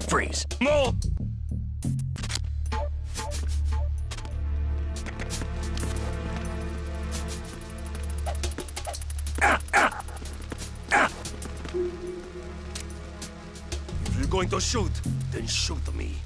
Freeze. More! If you're going to shoot, then shoot me.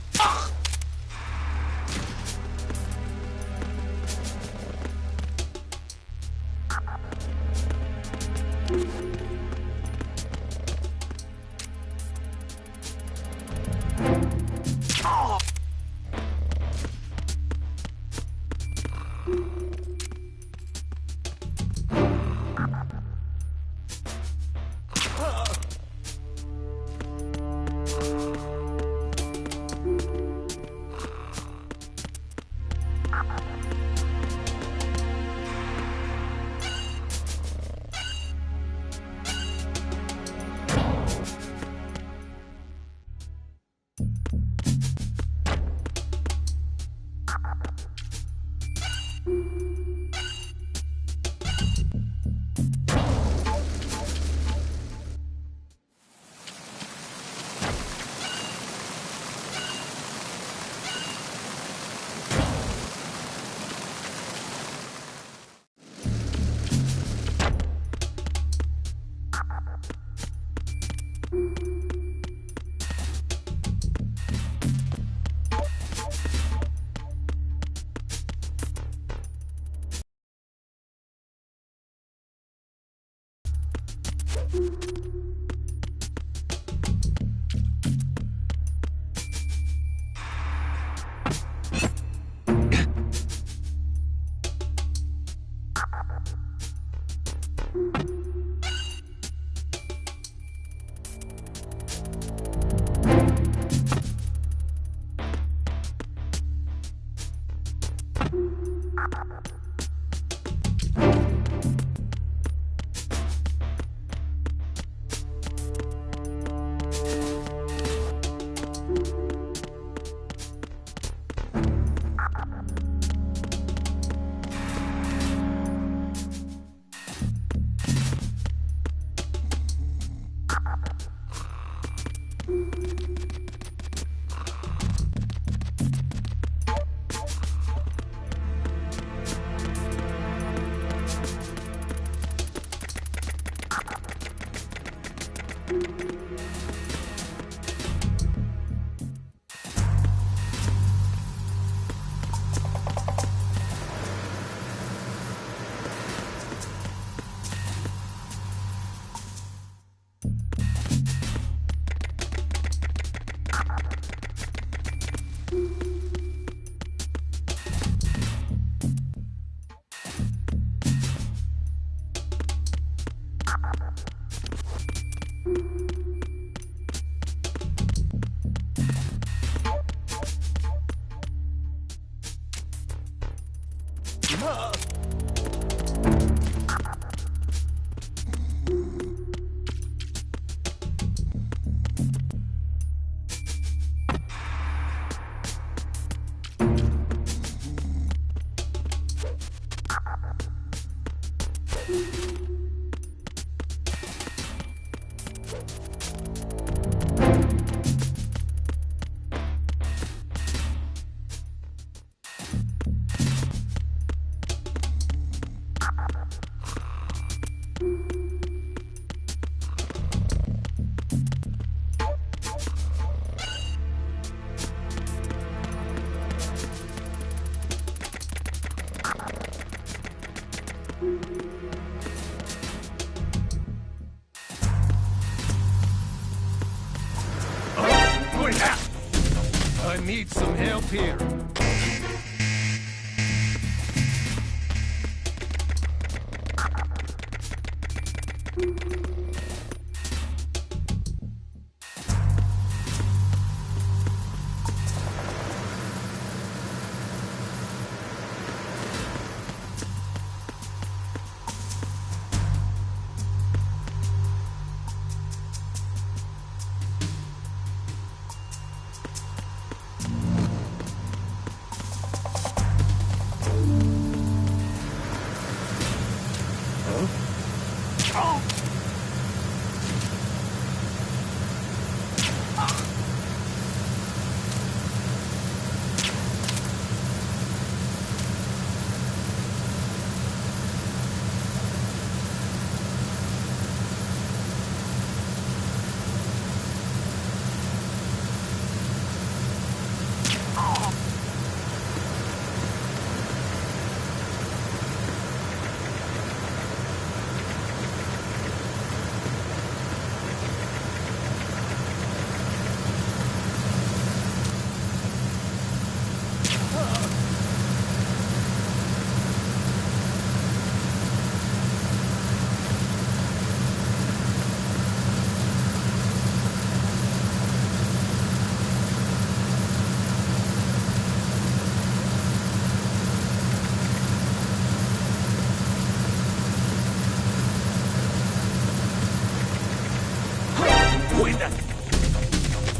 I need some help here.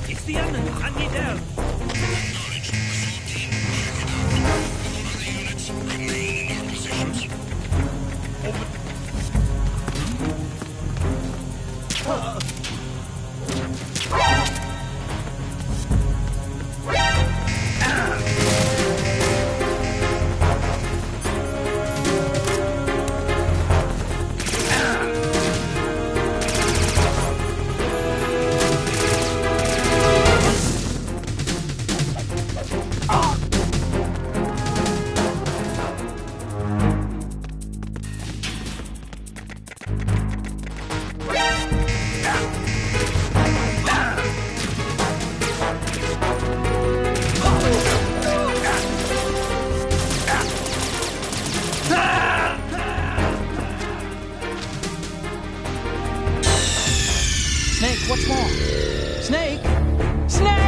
It's the enemy! Hand me down! Snake, what's wrong? Snake! Snake!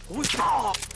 Who's that?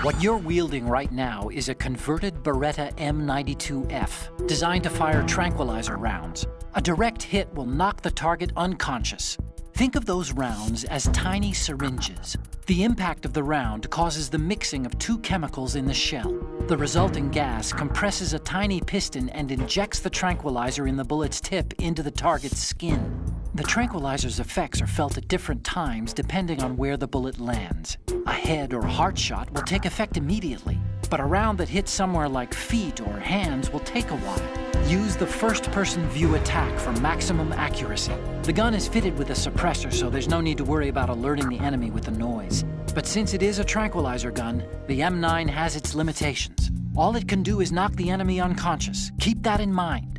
What you're wielding right now is a converted Beretta M92F, designed to fire tranquilizer rounds. A direct hit will knock the target unconscious. Think of those rounds as tiny syringes. The impact of the round causes the mixing of two chemicals in the shell. The resulting gas compresses a tiny piston and injects the tranquilizer in the bullet's tip into the target's skin. The tranquilizer's effects are felt at different times depending on where the bullet lands. A head or heart shot will take effect immediately, but a round that hits somewhere like feet or hands will take a while. Use the first-person view attack for maximum accuracy. The gun is fitted with a suppressor, so there's no need to worry about alerting the enemy with the noise. But since it is a tranquilizer gun, the M9 has its limitations. All it can do is knock the enemy unconscious. Keep that in mind.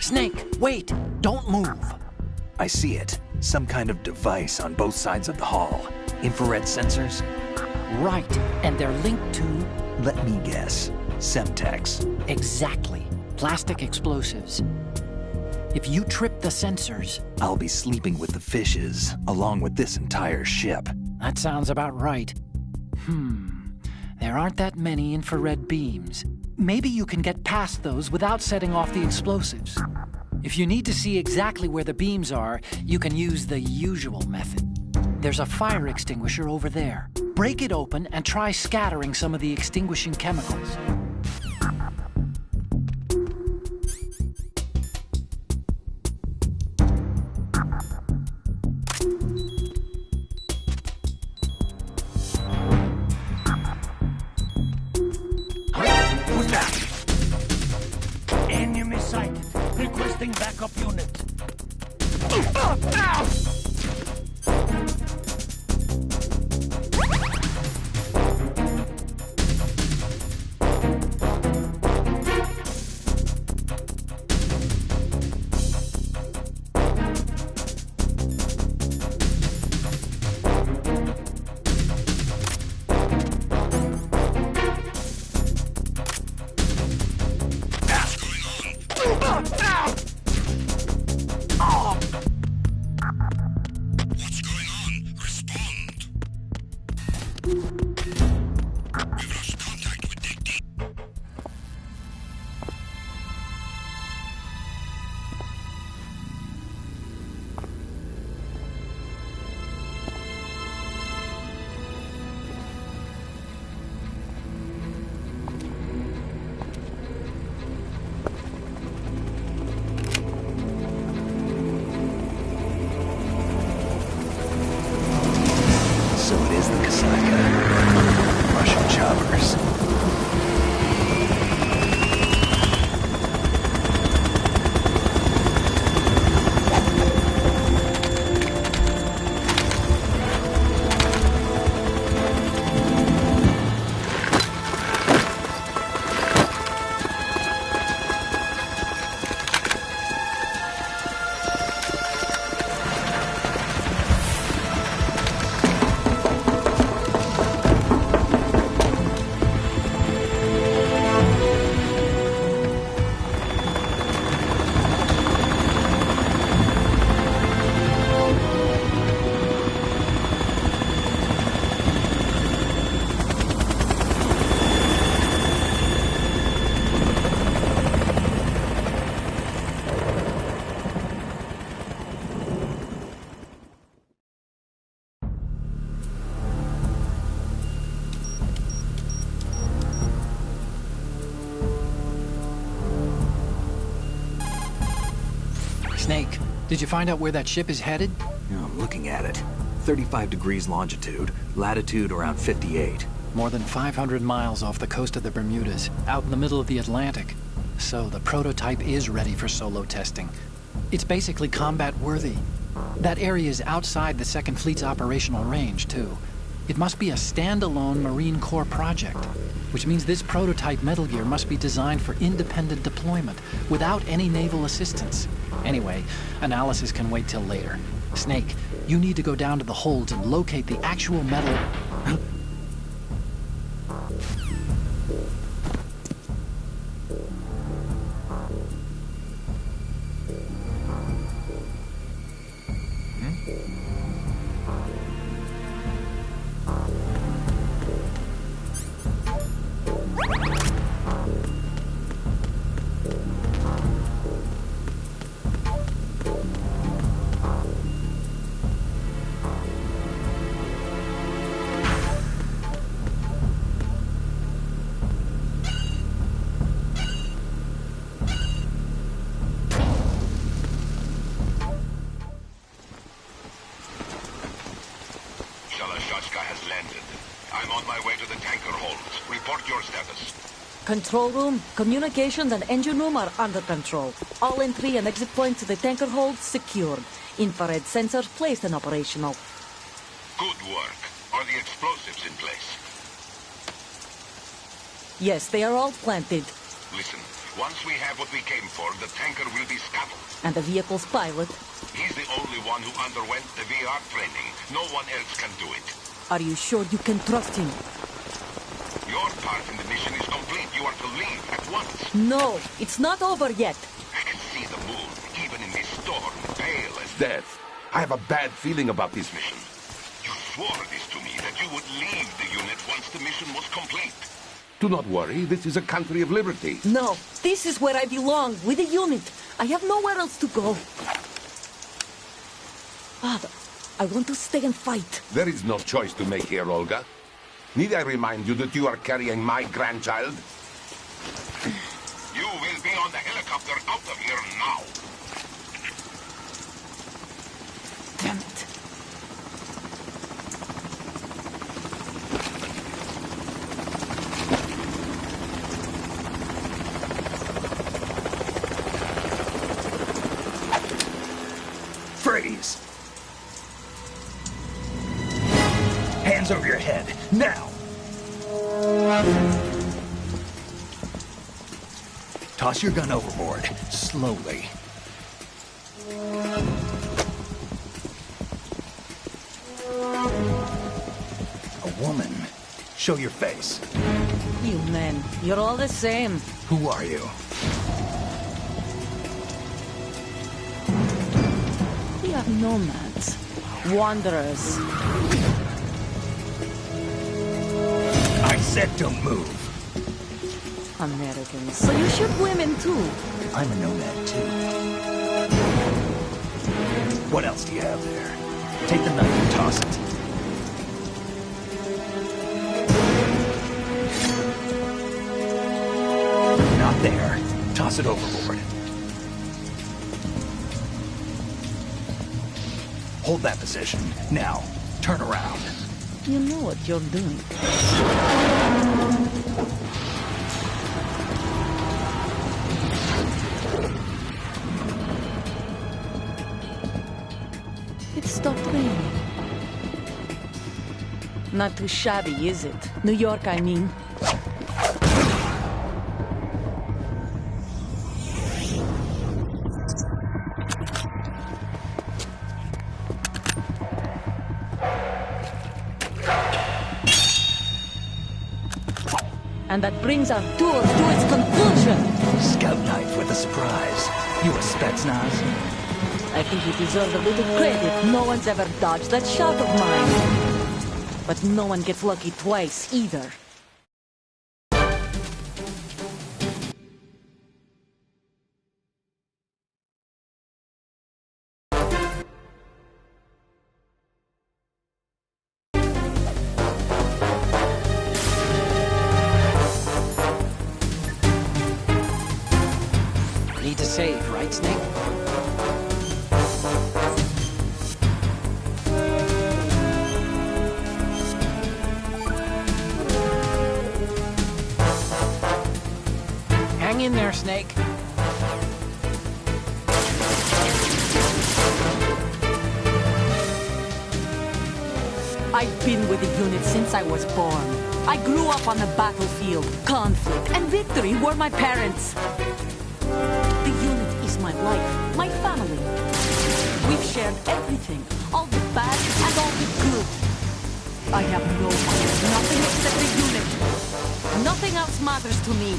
Snake, wait! Don't move! I see it. Some kind of device on both sides of the hull. Infrared sensors? Right, and they're linked to... Let me guess. Semtex. Exactly. Plastic explosives. If you trip the sensors... I'll be sleeping with the fishes, along with this entire ship. That sounds about right. There aren't that many infrared beams. Maybe you can get past those without setting off the explosives. If you need to see exactly where the beams are, you can use the usual method. There's a fire extinguisher over there. Break it open and try scattering some of the extinguishing chemicals. Enemy sighted. Requesting backup unit. What's going on? Respond. We've lost contact with Deck D. So it is the Kasaka. Russian choppers. Snake, did you find out where that ship is headed? Yeah, I'm looking at it. 35 degrees longitude, latitude around 58. More than 500 miles off the coast of the Bermudas, out in the middle of the Atlantic. So the prototype is ready for solo testing. It's basically combat-worthy. That area is outside the Second Fleet's operational range, too. It must be a standalone Marine Corps project, which means this prototype Metal Gear must be designed for independent deployment, without any naval assistance. Anyway, analysis can wait till later. Snake, you need to go down to the holds and locate the actual metal... Shalashashka has landed. I'm on my way to the tanker holds. Report your status. Control room, communications and engine room are under control. All entry and exit points to the tanker hold secured. Infrared sensors placed and operational. Good work. Are the explosives in place? Yes, they are all planted. Listen, once we have what we came for, the tanker will be scuttled. And the vehicle's pilot? He's the only one who underwent the VR training. No one else can do it. Are you sure you can trust him? Your part in the mission is complete. You are to leave at once. No, it's not over yet. I can see the moon, even in this storm, pale as death. I have a bad feeling about this mission. You swore this to me, that you would leave the unit once the mission was complete. Do not worry, this is a country of liberty. No, this is where I belong, with the unit. I have nowhere else to go. Father, I want to stay and fight. There is no choice to make here, Olga. Need I remind you that you are carrying my grandchild? You will be on the helicopter out of here now. Damn it. Freeze! Hands over your head, now! Toss your gun overboard, slowly. A woman. Show your face. You men, you're all the same. Who are you? We are nomads. Wanderers. I said don't move. Americans. So you shoot women too. I'm a nomad too. What else do you have there? Take the knife and toss it. Not there. Toss it overboard. Hold that position. Now, turn around. You know what you're doing. It stopped raining. Not too shabby, is it? New York, I mean. And that brings our tour to its conclusion. Scout knife with a surprise. You a Spetsnaz? I think you deserve a little credit. No one's ever dodged that shot of mine. But no one gets lucky twice, either. Need to save, right, Snake? Hang in there, Snake. I've been with the unit since I was born. I grew up on the battlefield. Conflict and victory were my parents. The unit is my life, my family. We've shared everything, all the bad and all the good. I have no one, nothing except the unit. Nothing else matters to me.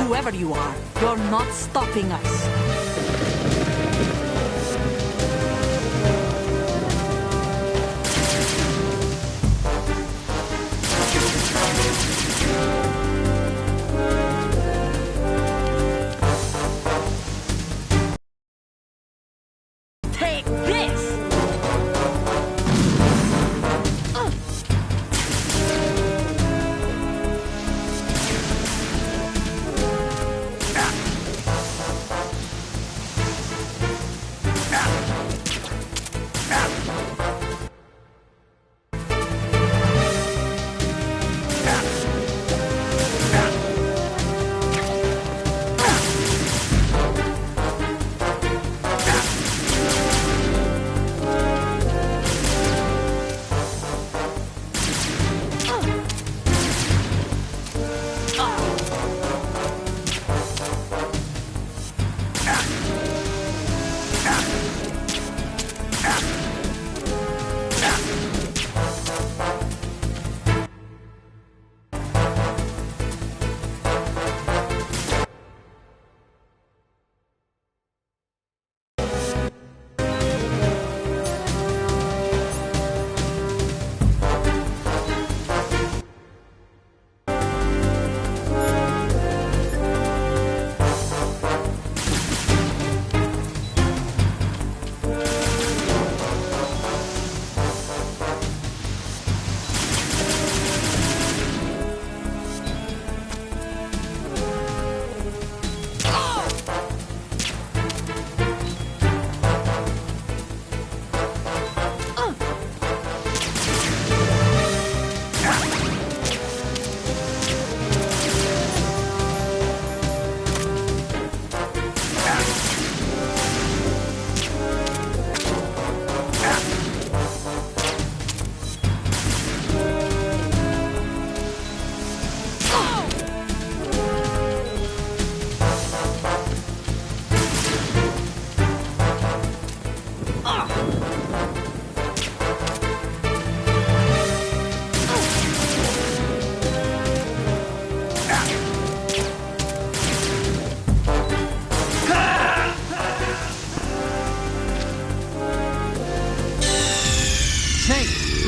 Whoever you are, you're not stopping us. Take this!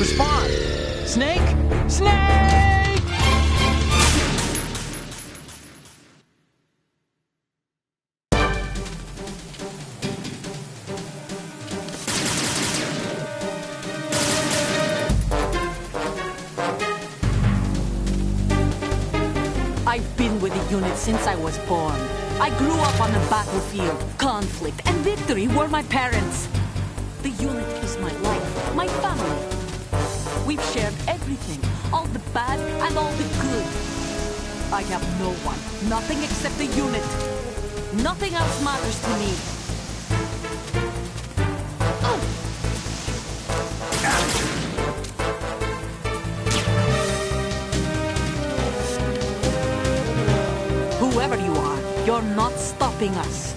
Respond! Snake! Snake! I've been with the unit since I was born. I grew up on the battlefield. Conflict and victory were my parents. The unit is my life, my family. We've shared everything, all the bad and all the good. I have no one, nothing except the unit. Nothing else matters to me. Whoever you are, you're not stopping us.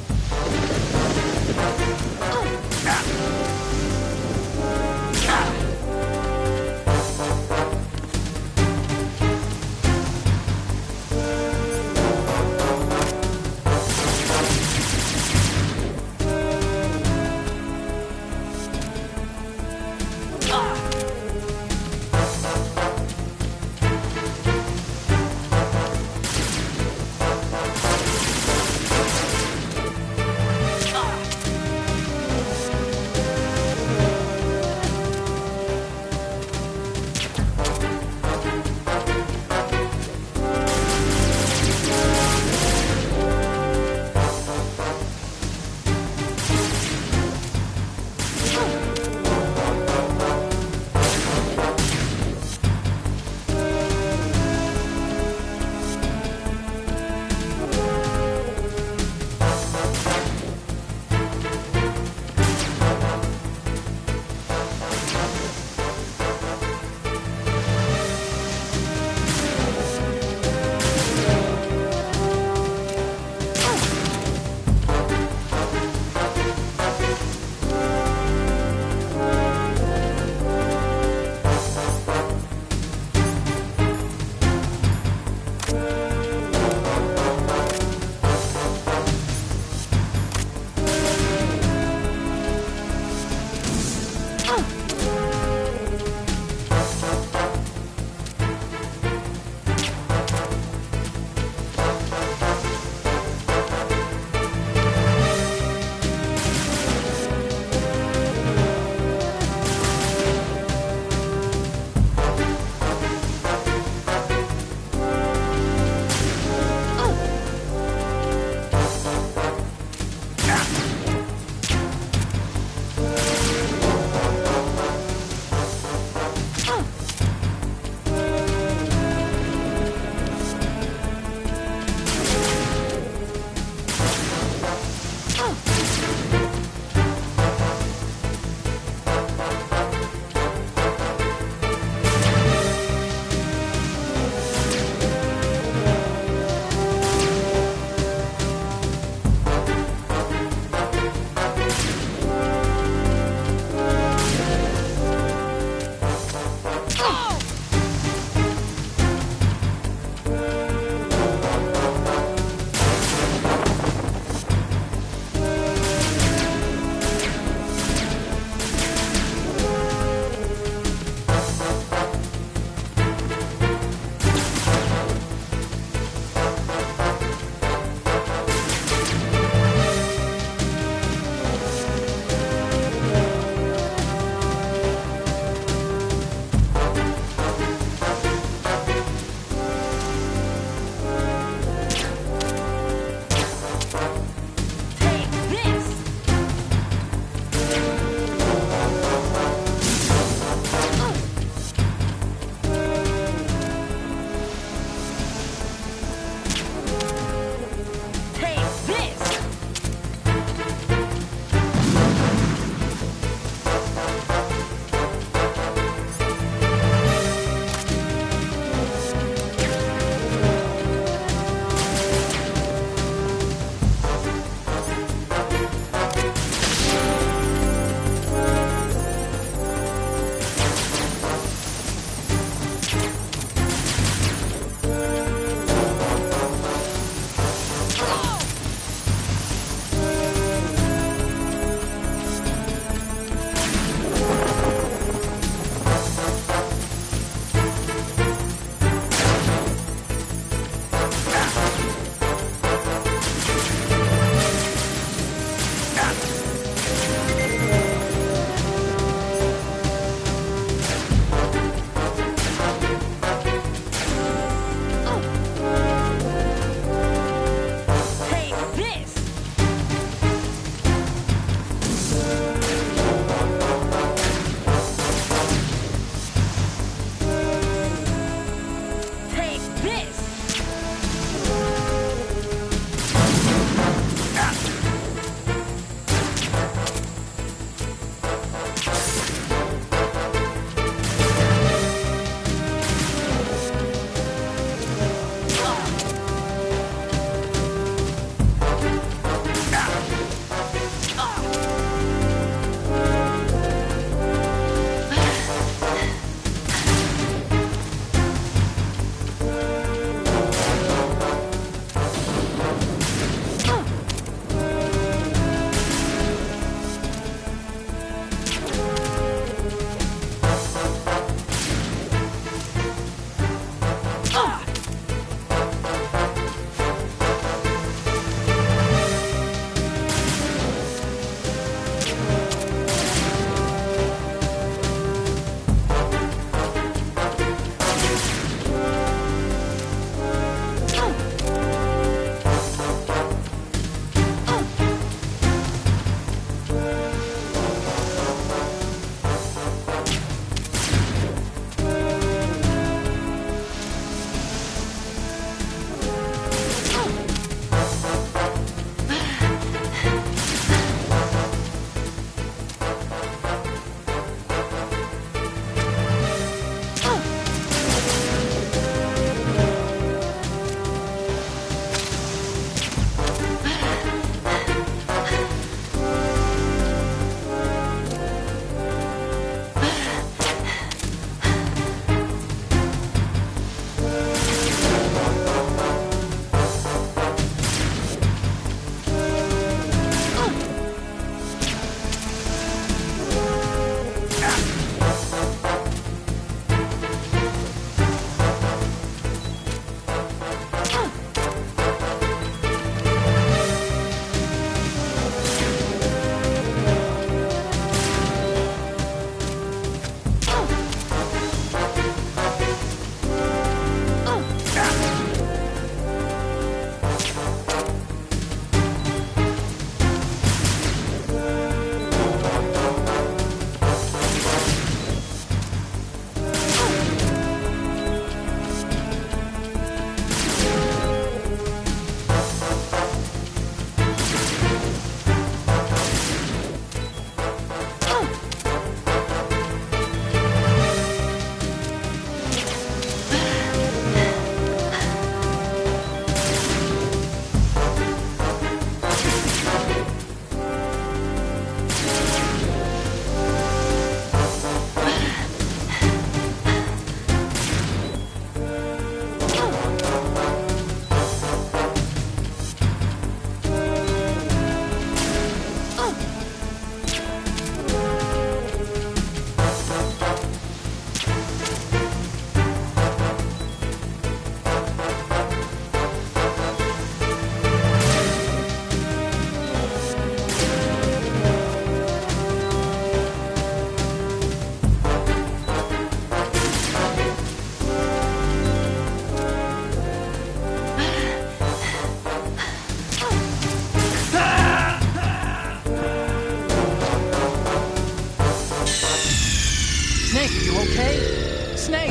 Snake, you okay? Snake!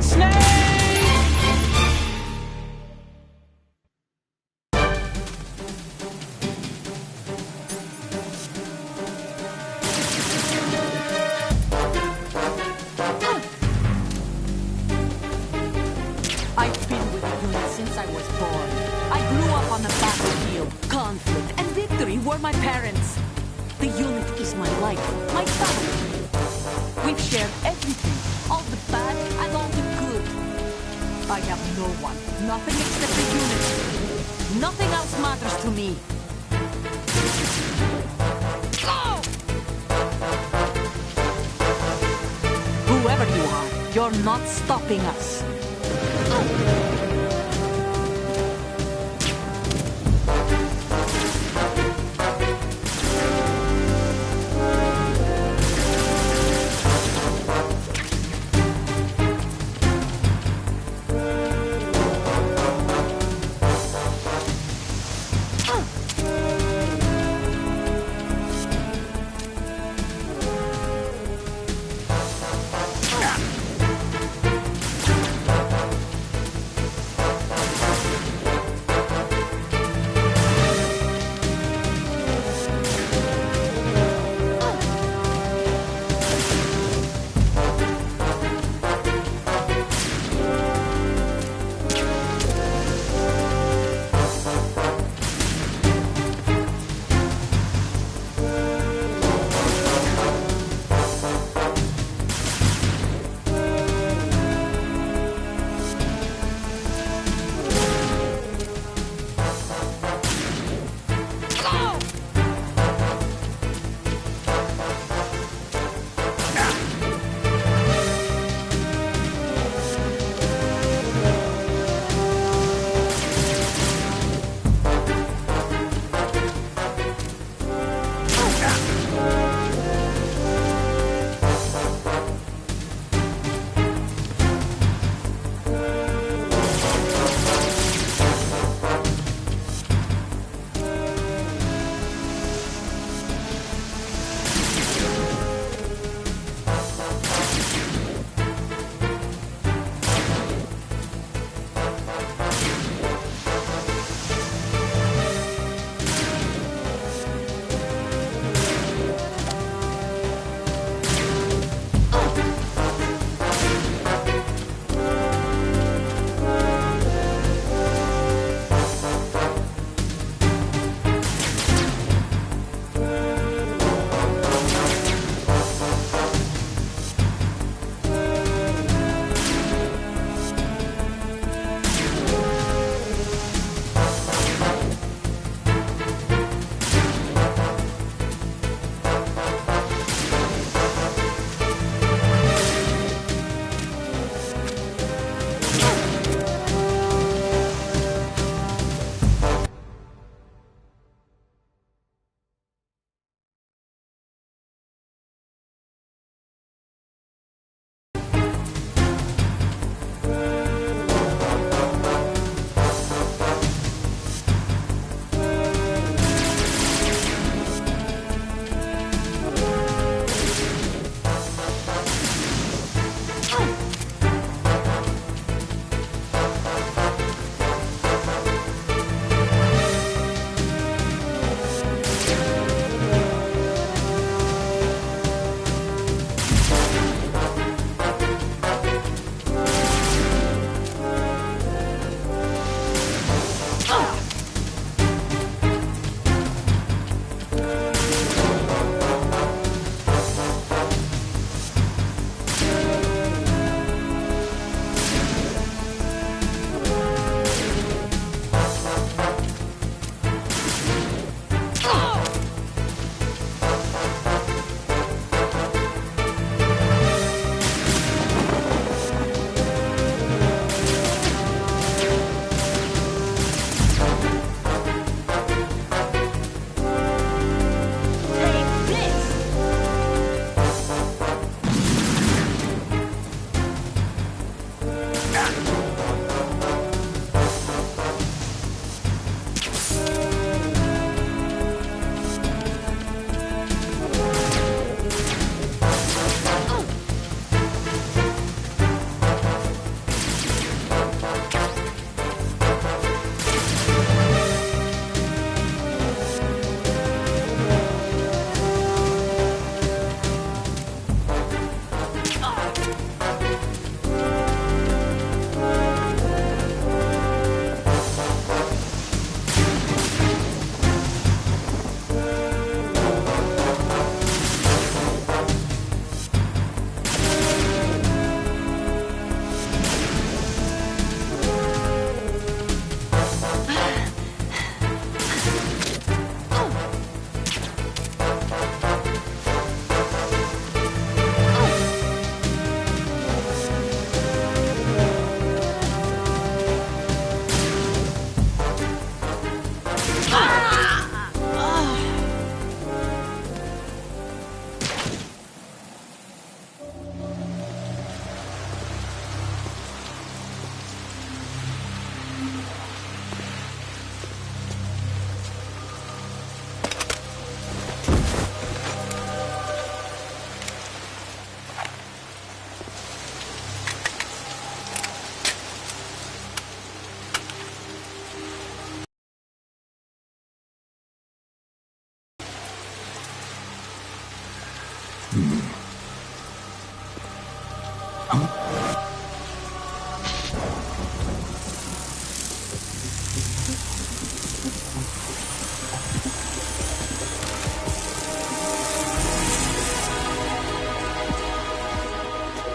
Snake! I've been with the unit since I was born. I grew up on the battlefield. Conflict and victory were my parents. The unit is my life, my family. We've shared everything, all the bad and all the good. I have no one, nothing except the unit. Nothing else matters to me. Go! Whoever you are, you're not stopping us.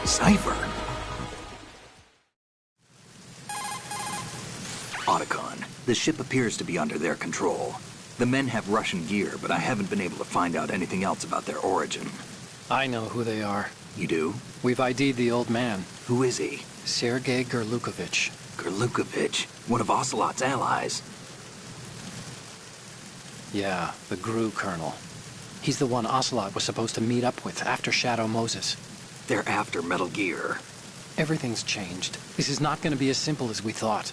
Cipher. Otacon, the ship appears to be under their control. The men have Russian gear, but I haven't been able to find out anything else about their origin. I know who they are. You do? We've ID'd the old man, Who is he? Sergei Gerlukovich. Gerlukovich, one of Ocelot's allies. Yeah, the GRU colonel. He's the one Ocelot was supposed to meet up with after Shadow Moses. They're after Metal Gear. Everything's changed. This is not going to be as simple as we thought.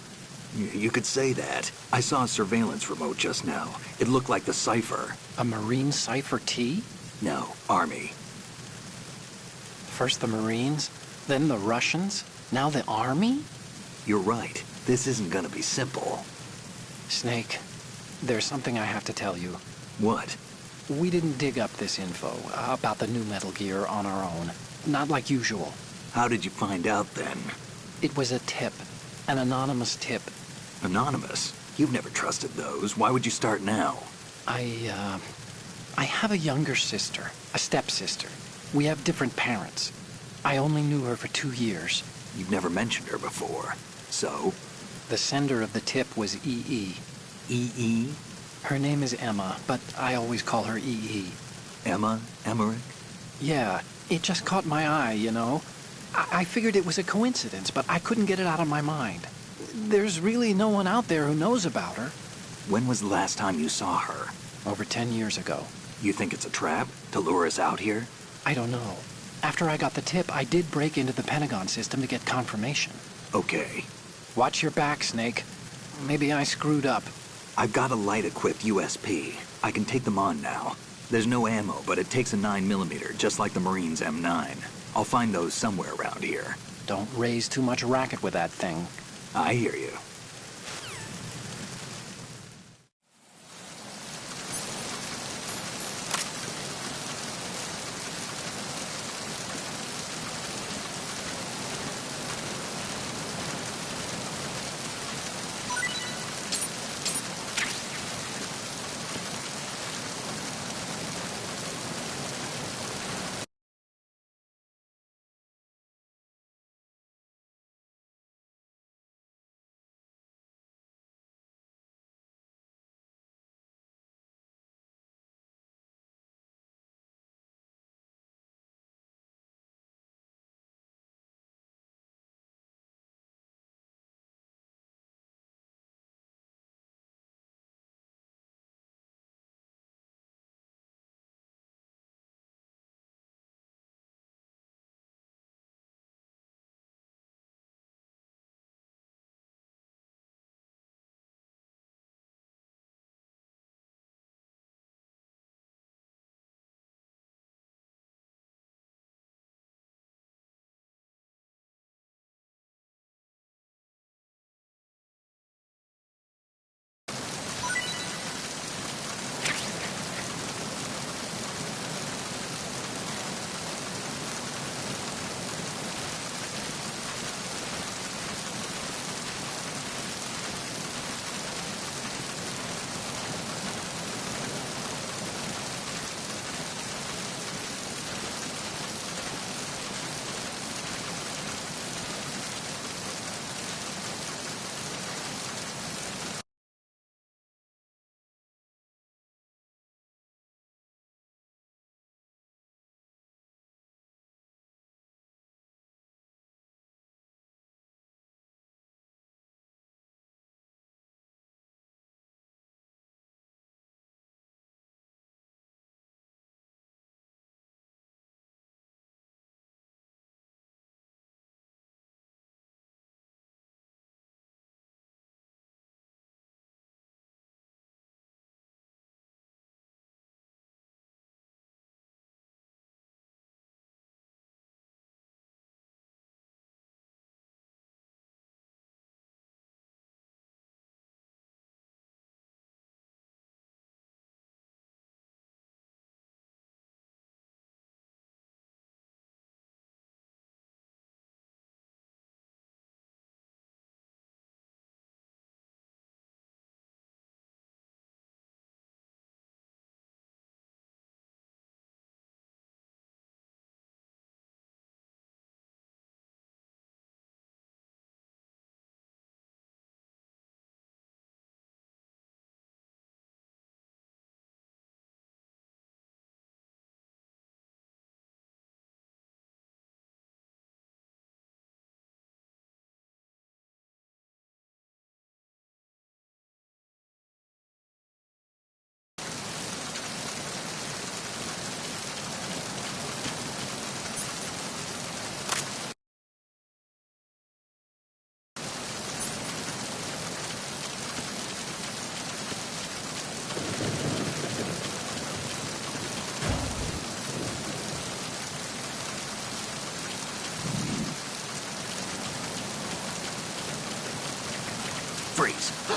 You could say that. I saw a surveillance remote just now. It looked like the Cipher. A Marine Cipher T? No, Army. First the Marines, then the Russians, now the Army? You're right. This isn't gonna be simple. Snake, there's something I have to tell you. What? We didn't dig up this info about the new Metal Gear on our own. Not like usual. How did you find out then? It was a tip. An anonymous tip. Anonymous? You've never trusted those. Why would you start now? I have a younger sister, a stepsister. We have different parents. I only knew her for 2 years. You've never mentioned her before. So? The sender of the tip was EE. EE? Her name is Emma, but I always call her EE. Emma? Emmerich? Yeah, it just caught my eye, you know? I figured it was a coincidence, but I couldn't get it out of my mind. There's really no one out there who knows about her. When was the last time you saw her? Over 10 years ago. You think it's a trap? To lure us out here? I don't know. After I got the tip, I did break into the Pentagon system to get confirmation. Okay. Watch your back, Snake. Maybe I screwed up. I've got a light-equipped USP. I can take them on now. There's no ammo, but it takes a 9mm, just like the Marines' M9. I'll find those somewhere around here. Don't raise too much racket with that thing. I hear you. things.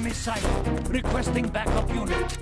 Enemy sighted. Requesting backup unit.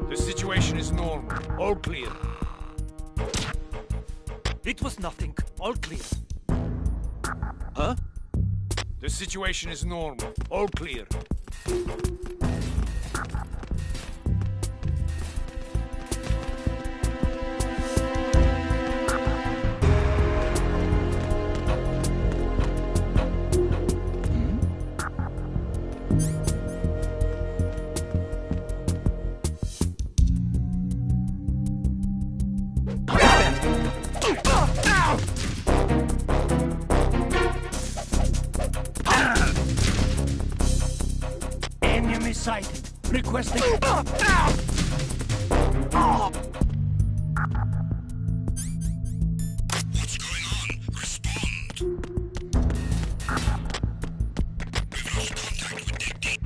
The situation is normal. All clear. It was nothing. All clear. Huh? The situation is normal. All clear. Enemy sighted. Requesting. What's going on? Respond. We've lost contact with Deck D.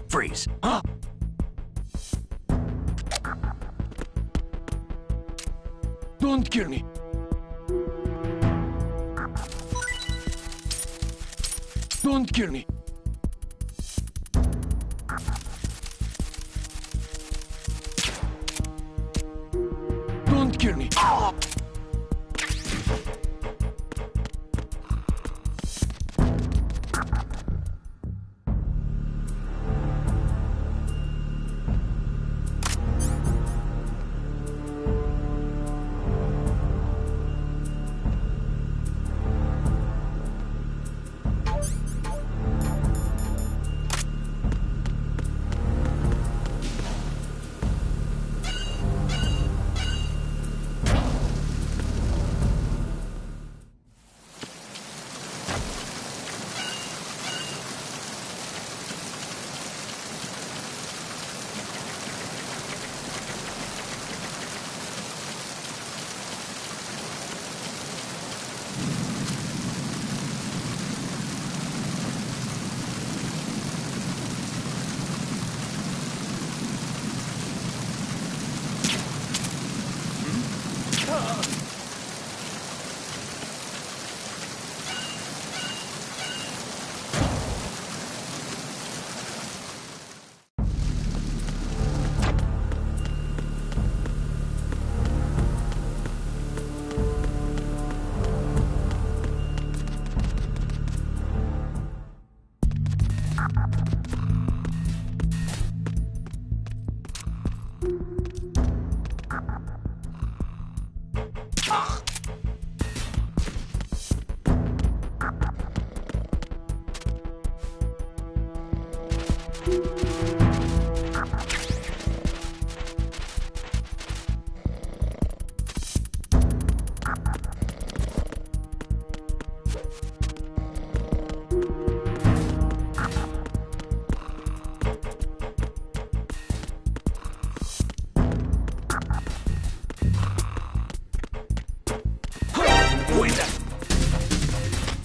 Freeze. Don't kill me. Don't kill me. Don't kill me.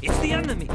It's the enemy!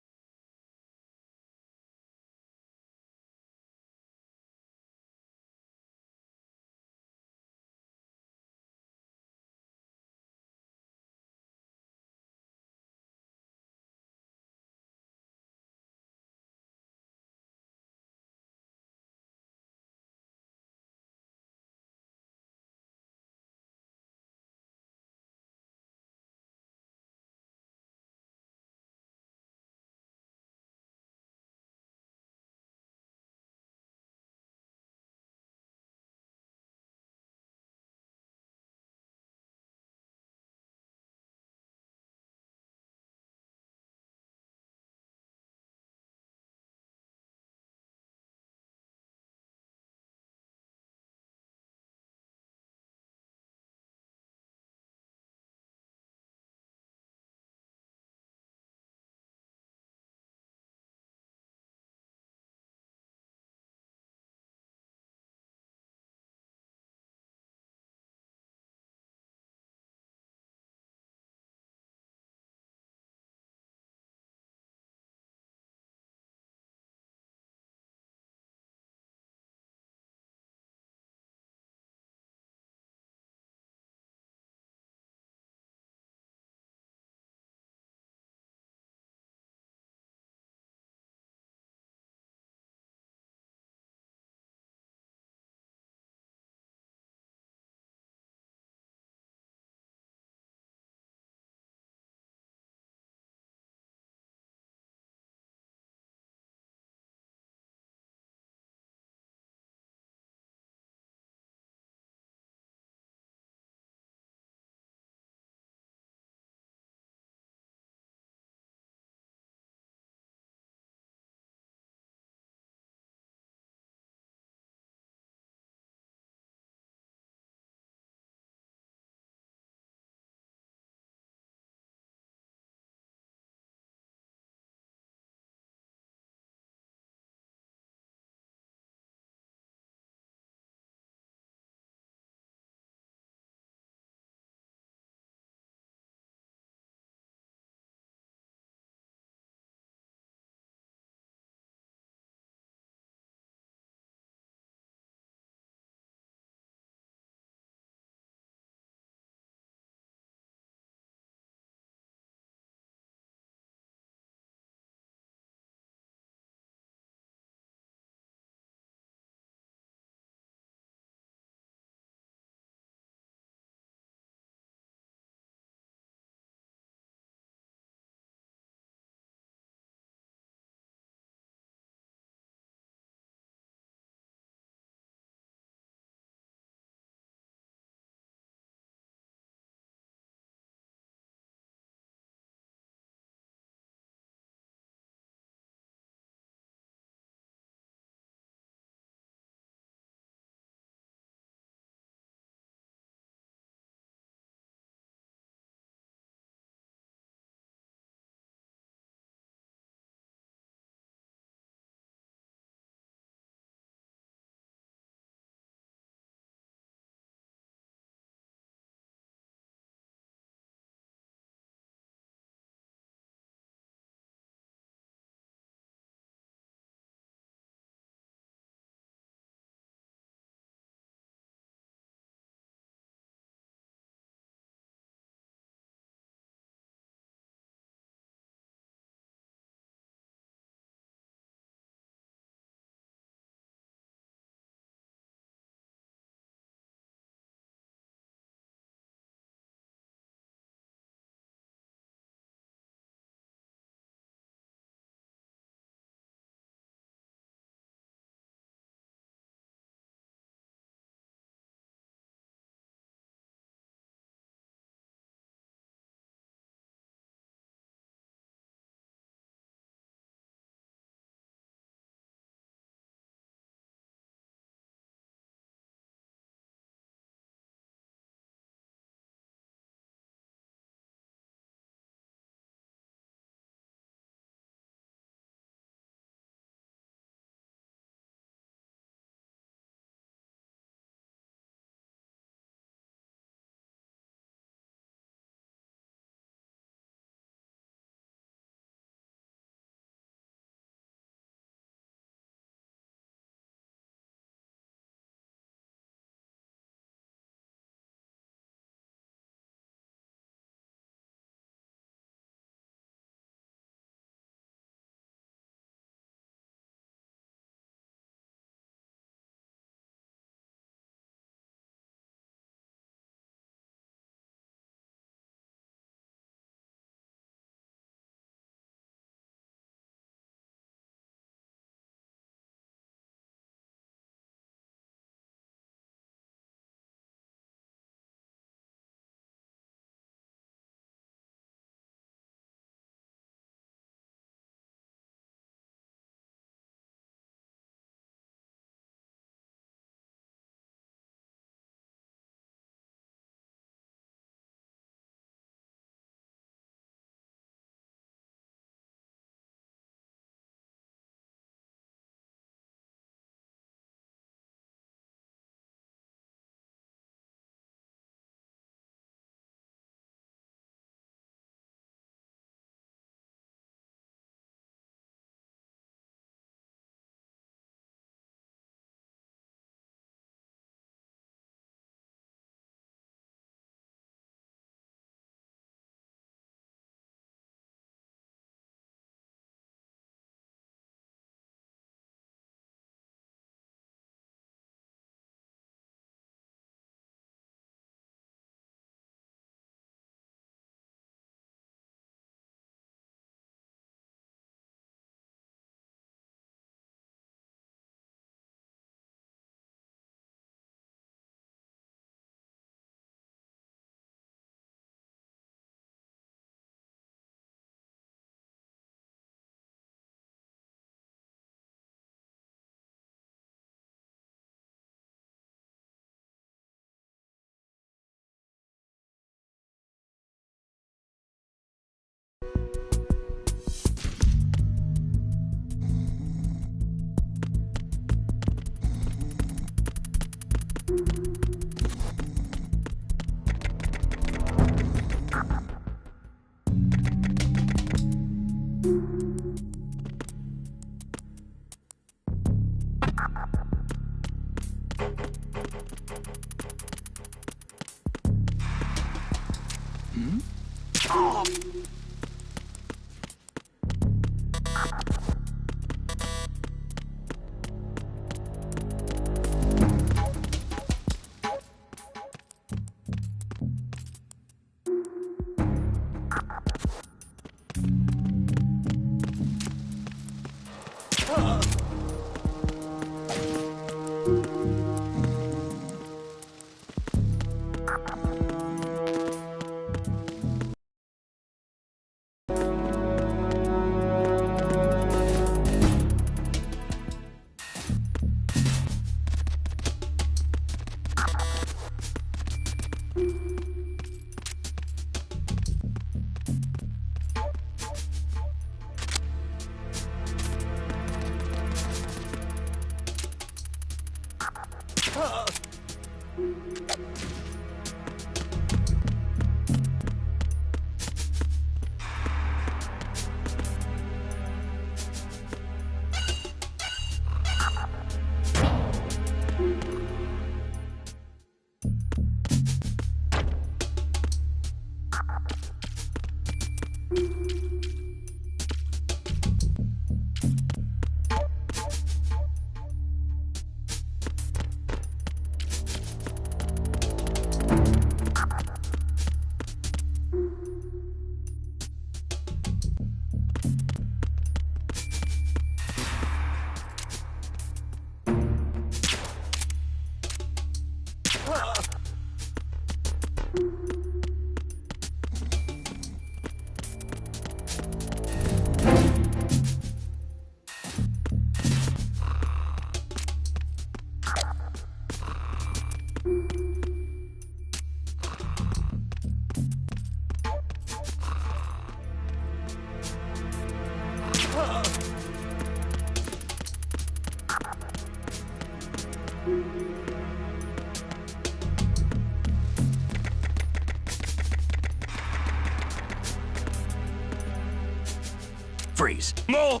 Freeze. No!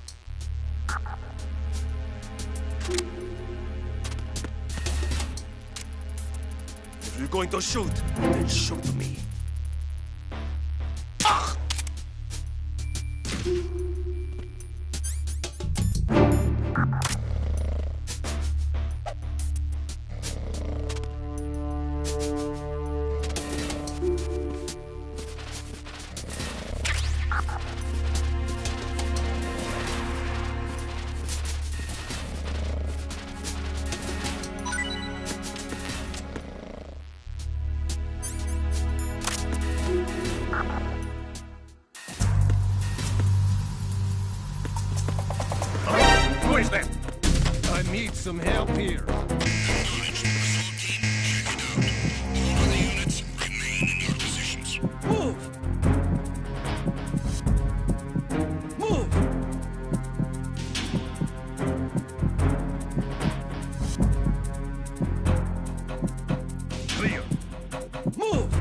If you're going to shoot, then shoot me. Who is that? I need some help here. Move! Move! Clear. Move!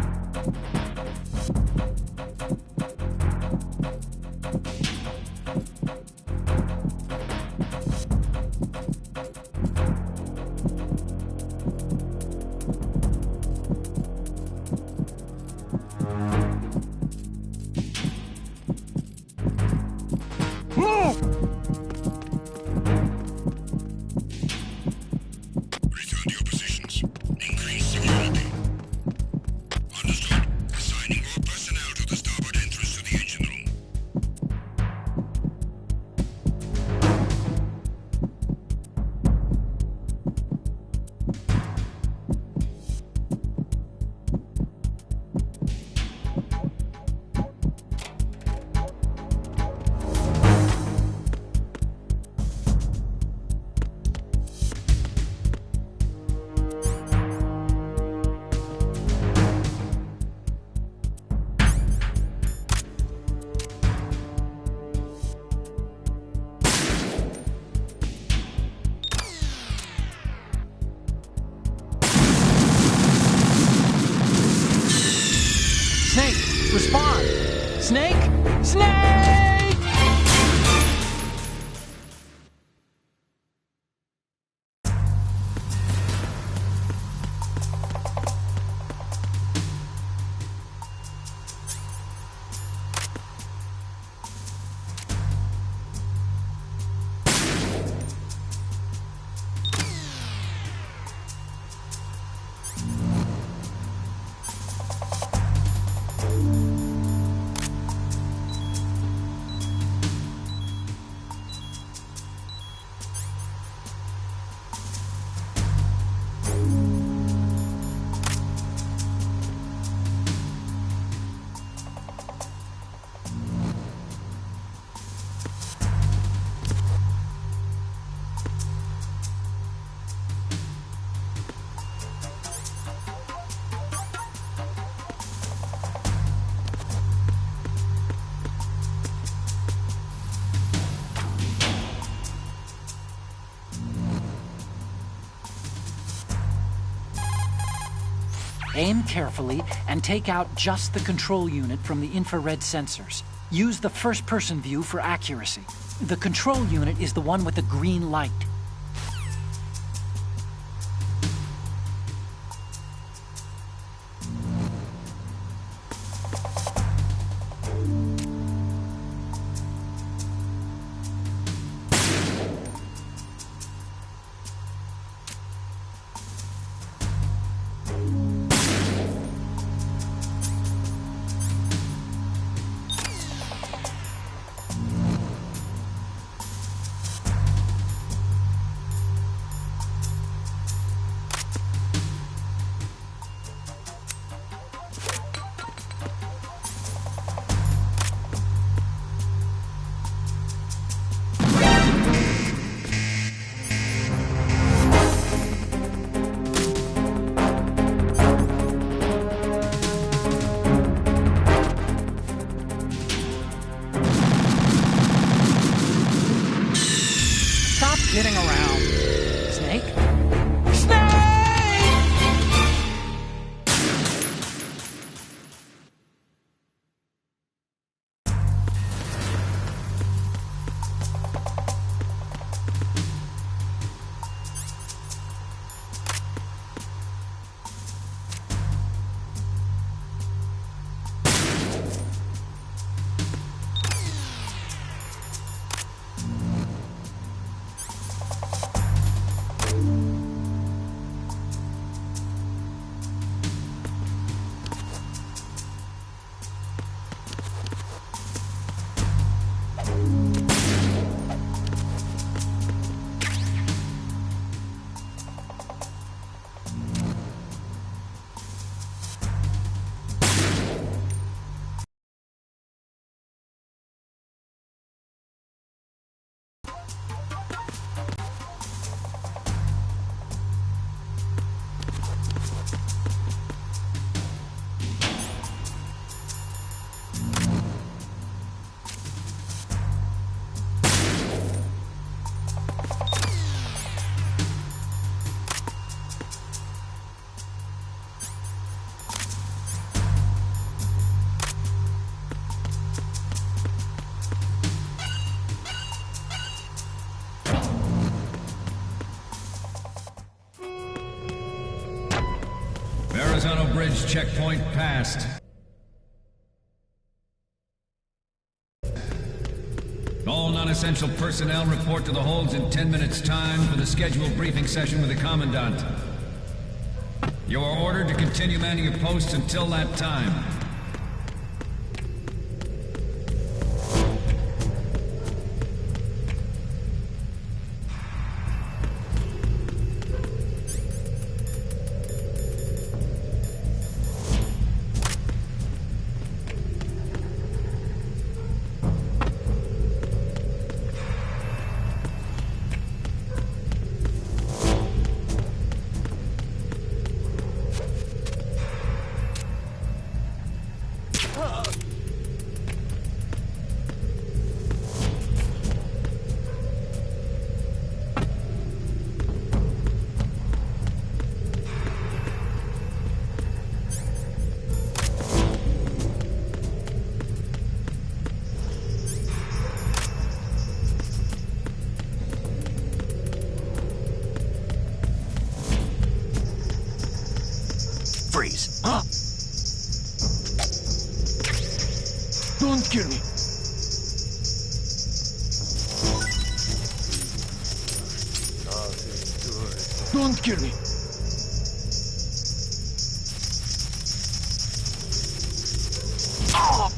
Aim carefully and take out just the control unit from the infrared sensors. Use the first-person view for accuracy. The control unit is the one with the green light. Kidding around. Snake? Verrazano Bridge checkpoint passed. All non-essential personnel report to the holds in 10 minutes' time for the scheduled briefing session with the Commandant. You are ordered to continue manning your posts until that time. Freeze. Huh? Don't kill me. Don't kill me. Ah!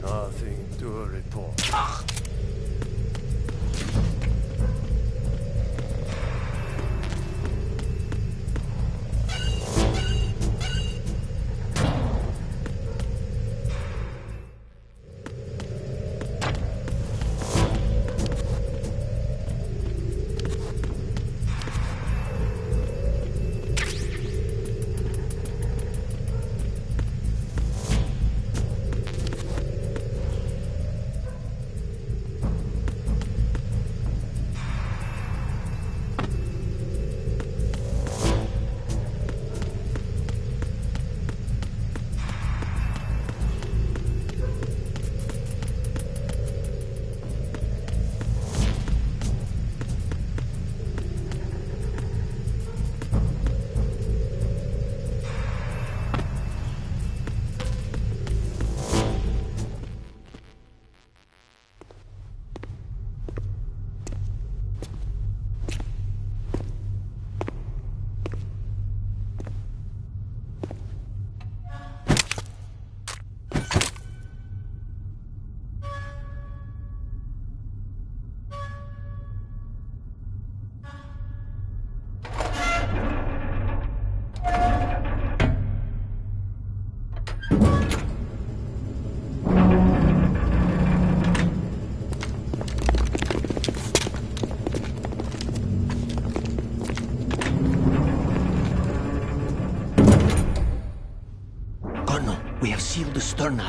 Nothing to report.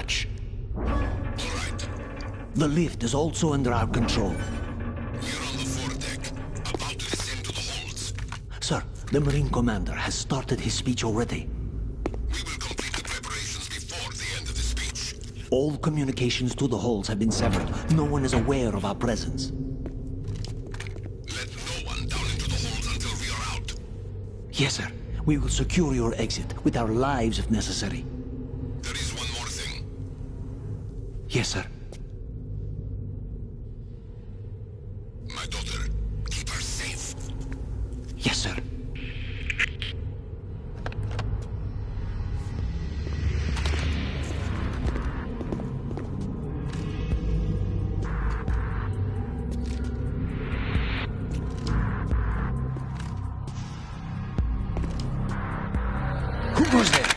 hatch. The lift is also under our control. We're on the foredeck, about to descend to the holds. Sir, the Marine Commander has started his speech already. We will complete the preparations before the end of the speech. All communications to the holds have been severed. No one is aware of our presence. Let no one down into the holds until we are out. Yes, sir. We will secure your exit with our lives if necessary. There is one more thing. Yes, sir. My daughter, keep her safe. Yes, sir. Who goes there?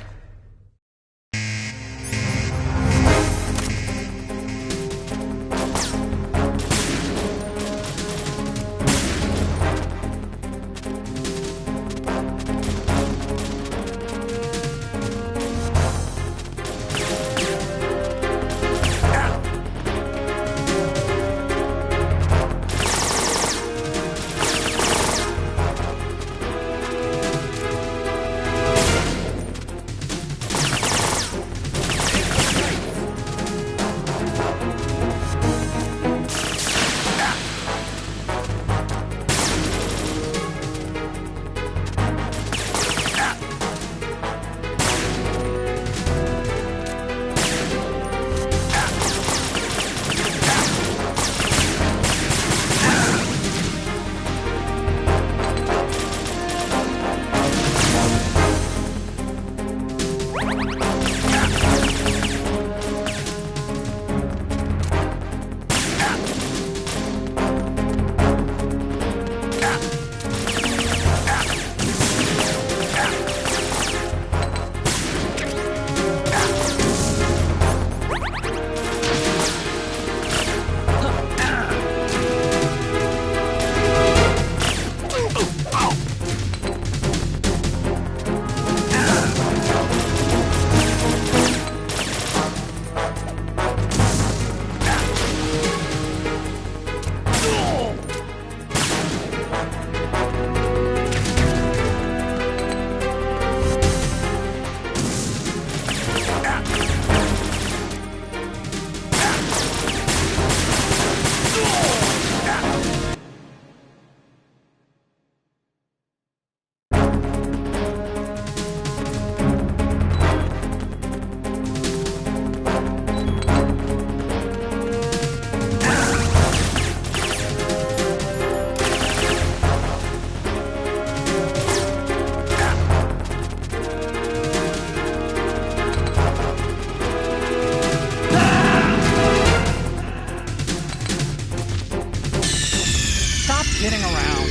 Kidding around.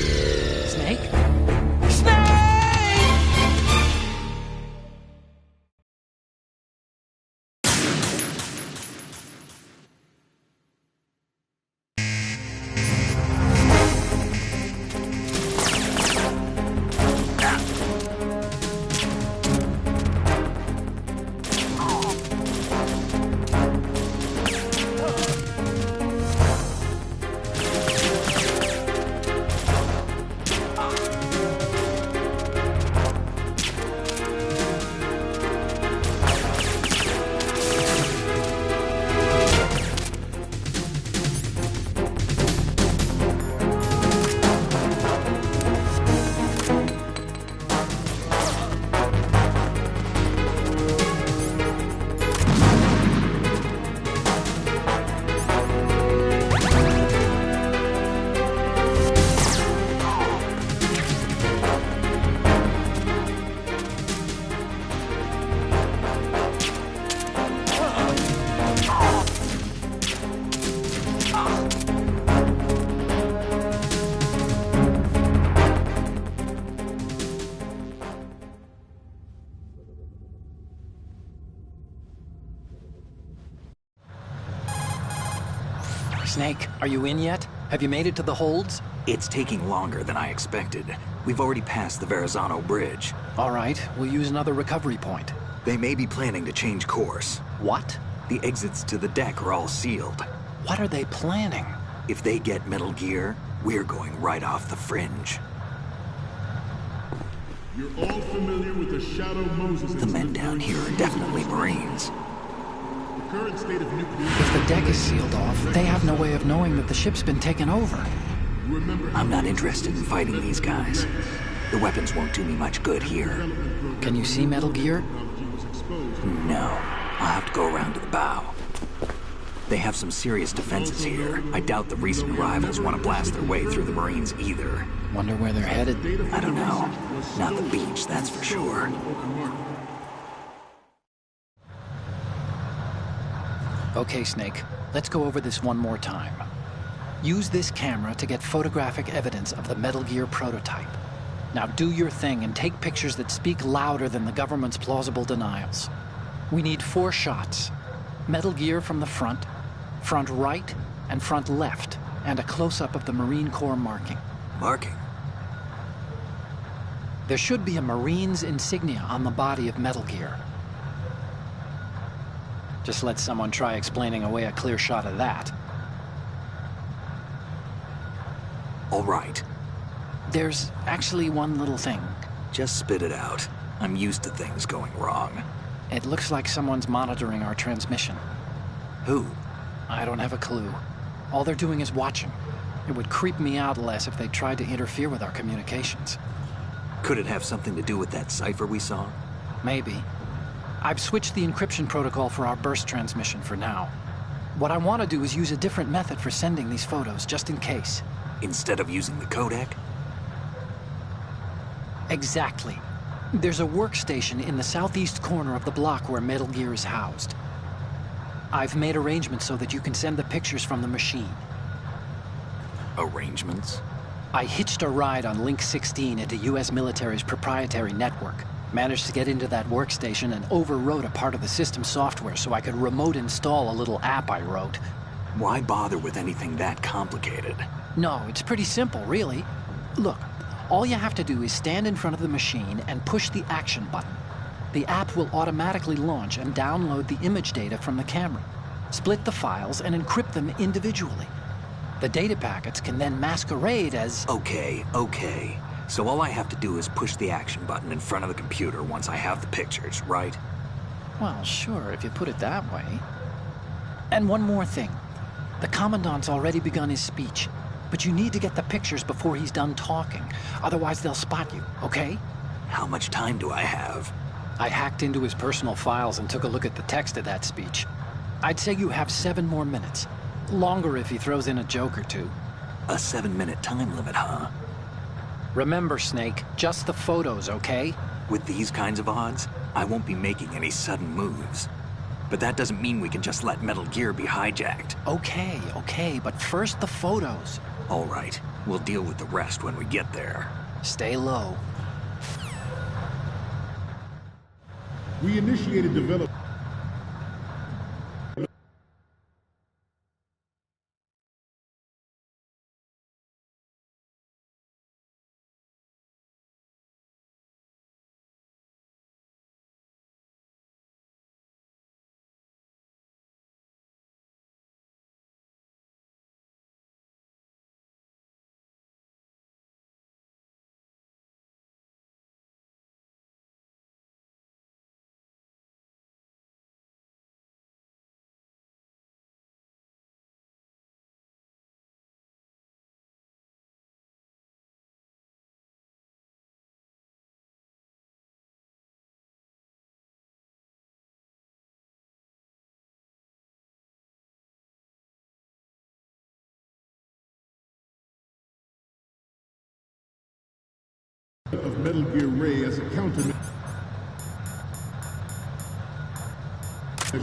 Snake? Snake, are you in yet? Have you made it to the holds? It's taking longer than I expected. We've already passed the Verrazano Bridge. All right, we'll use another recovery point. They may be planning to change course. What? The exits to the deck are all sealed. What are they planning? If they get Metal Gear, we're going right off the fringe. You're all familiar with the Shadow Moses The men down here are definitely Marines. The current state of nuclear... If the deck is sealed off, they have no way of knowing that the ship's been taken over. I'm not interested in fighting these guys. The weapons won't do me much good here. Can you see Metal Gear? No. I'll have to go around to the bow. They have some serious defenses here. I doubt the recent arrivals want to blast their way through the Marines either. Wonder where they're headed? I don't know. Not the beach, that's for sure. Okay, Snake. Let's go over this one more time. Use this camera to get photographic evidence of the Metal Gear prototype. Now do your thing and take pictures that speak louder than the government's plausible denials. We need 4 shots. Metal Gear from the front right, and front left, and a close-up of the Marine Corps marking. Marking? There should be a Marine's insignia on the body of Metal Gear. Just let someone try explaining away a clear shot of that. All right. There's actually one little thing. Just spit it out. I'm used to things going wrong. It looks like someone's monitoring our transmission. Who? I don't have a clue. All they're doing is watching. It would creep me out less if they tried to interfere with our communications. Could it have something to do with that cipher we saw? Maybe. I've switched the encryption protocol for our burst transmission for now. What I want to do is use a different method for sending these photos, just in case. Instead of using the codec? Exactly. There's a workstation in the southeast corner of the block where Metal Gear is housed. I've made arrangements so that you can send the pictures from the machine. Arrangements? I hitched a ride on Link 16 into U.S. military's proprietary network. Managed to get into that workstation and overwrote a part of the system software so I could remote install a little app I wrote. Why bother with anything that complicated? No, it's pretty simple, really. Look, all you have to do is stand in front of the machine and push the action button. The app will automatically launch and download the image data from the camera, split the files, and encrypt them individually. The data packets can then masquerade as... Okay. So all I have to do is push the action button in front of the computer once I have the pictures, right? Well, sure, if you put it that way. And one more thing. The Commandant's already begun his speech, but you need to get the pictures before he's done talking. Otherwise, they'll spot you, okay? How much time do I have? I hacked into his personal files and took a look at the text of that speech. I'd say you have 7 more minutes. Longer if he throws in a joke or two. A 7-minute time limit, huh? Remember, Snake, just the photos, okay? With these kinds of odds, I won't be making any sudden moves. But that doesn't mean we can just let Metal Gear be hijacked. Okay, but first the photos. All right, we'll deal with the rest when we get there. Stay low. We initiated development. Of Metal Gear Ray as a countermeasure to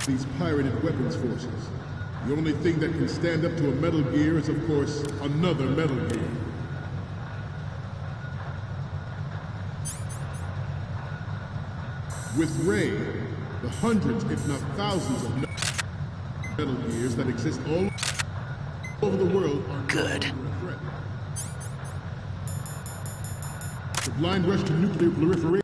these pirated weapons forces. The only thing that can stand up to a Metal Gear is, of course, another Metal Gear. With Ray, the hundreds, if not thousands of Metal Gears that exist all over the world are good. The blind rush to nuclear proliferation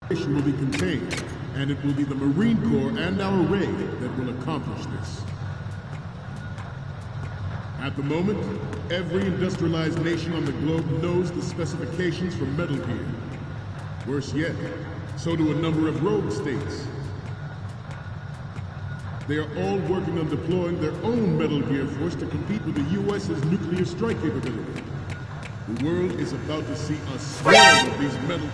will be contained, and it will be the Marine Corps and our Ray that will accomplish this. At the moment, every industrialized nation on the globe knows the specifications for Metal Gear. Worse yet, so do a number of rogue states. They are all working on deploying their own Metal Gear force to compete with the U.S.'s nuclear strike capability. The world is about to see a swarm of these metal...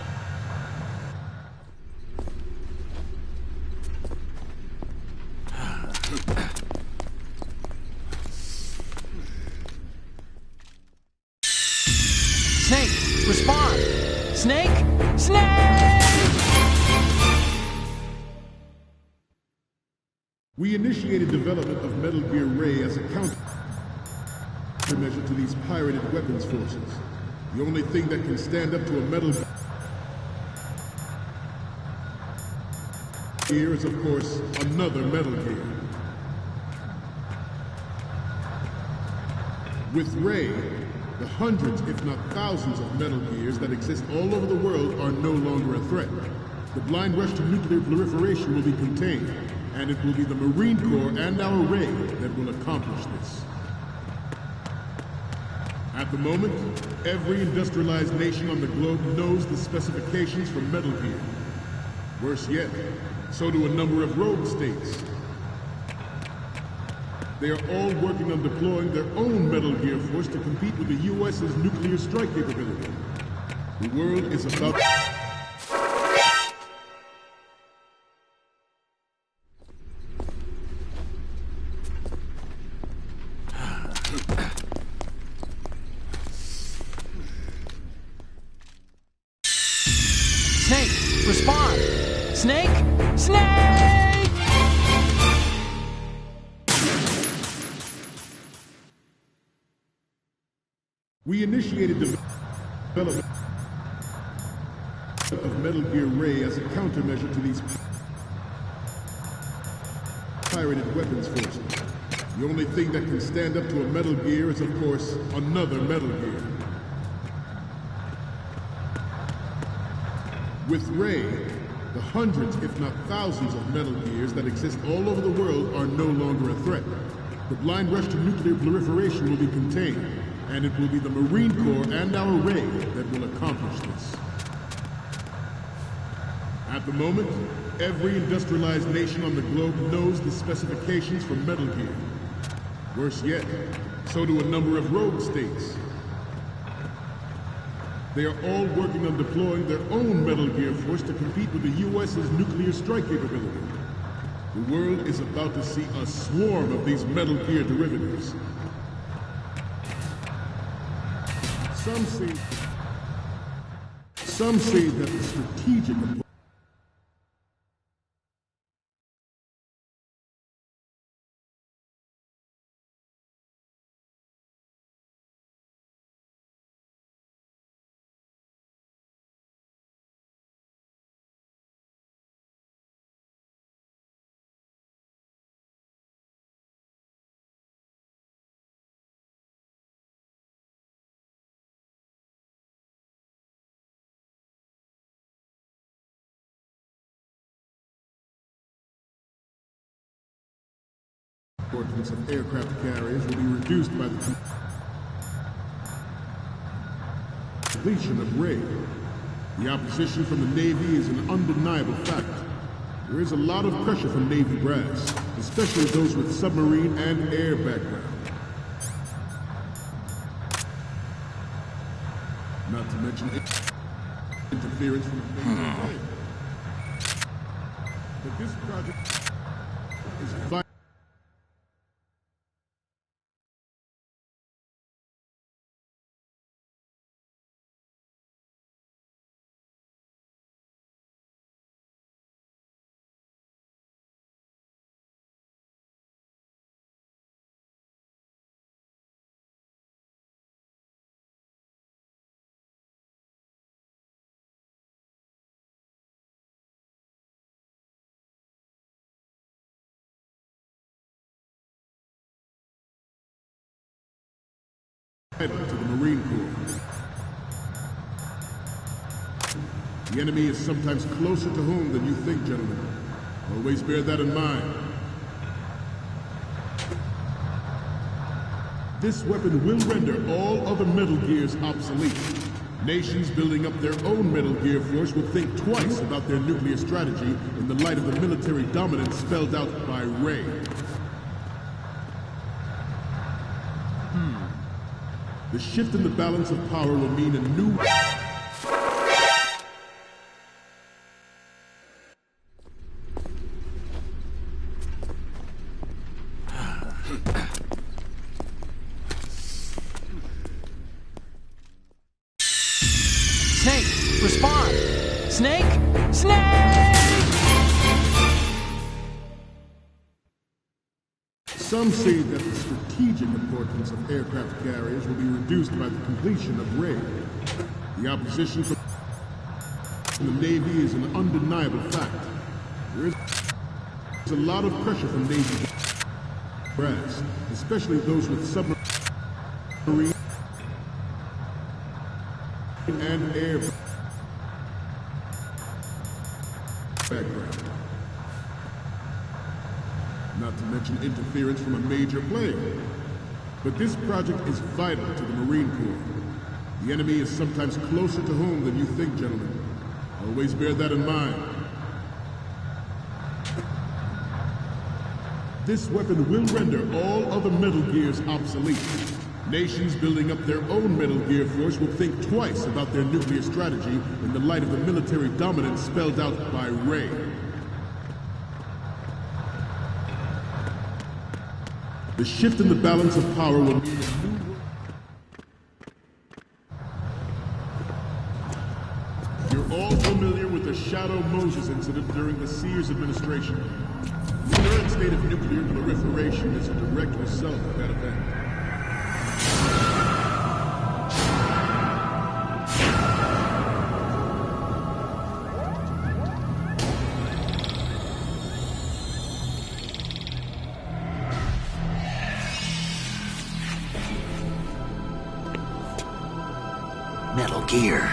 Snake, respond! Snake! Snake! We initiated development of Metal Gear Ray as a countermeasure to these pirated weapons forces. The only thing that can stand up to a Metal Gear is, of course, another Metal Gear. With Ray, the hundreds, if not thousands, of Metal Gears that exist all over the world are no longer a threat. The blind rush to nuclear proliferation will be contained, and it will be the Marine Corps and our Ray that will accomplish this. At the moment, every industrialized nation on the globe knows the specifications for Metal Gear. Worse yet, so do a number of rogue states. They are all working on deploying their own Metal Gear force to compete with the U.S.'s nuclear strike capability. The world is about... Snake, respond! Snake! Snake! We initiated development of Metal Gear Ray as a countermeasure to these pirated weapons forces. The only thing that can stand up to a Metal Gear is, of course, another Metal Gear. With Ray, the hundreds, if not thousands, of Metal Gears that exist all over the world are no longer a threat. The blind rush to nuclear proliferation will be contained, and it will be the Marine Corps and our Ray that will accomplish this. At the moment, every industrialized nation on the globe knows the specifications for Metal Gear. Worse yet, so do a number of rogue states. They are all working on deploying their own Metal Gear force to compete with the U.S.'s nuclear strike capability. The world is about to see a swarm of these Metal Gear derivatives. Some say that the strategic importance of aircraft carriers will be reduced by the completion of Ray. The opposition from the Navy is an undeniable fact. There is a lot of pressure from Navy brass, especially those with submarine and air background. Not to mention interference from the plane. But this project is vital. To the Marine Corps. The enemy is sometimes closer to home than you think, gentlemen. Always bear that in mind. This weapon will render all other Metal Gears obsolete. Nations building up their own Metal Gear force will think twice about their nuclear strategy in the light of the military dominance spelled out by Ray. The shift in the balance of power will mean a new... Snake, respond! Snake! Snake! Some say that the strategic importance of aircraft carriers will be reduced by the completion of RAID. The opposition from the Navy is an undeniable fact. There is a lot of pressure from Navy brass, especially those with submarine and air background. Not to mention interference from a major player. But this project is vital to the Marine Corps. The enemy is sometimes closer to home than you think, gentlemen. Always bear that in mind. This weapon will render all other Metal Gears obsolete. Nations building up their own Metal Gear force will think twice about their nuclear strategy in the light of the military dominance spelled out by Ray. The shift in the balance of power will mean a new... You're all familiar with the Shadow Moses incident during the Sears administration. The current state of nuclear proliferation is a direct result of that event. Metal Gear.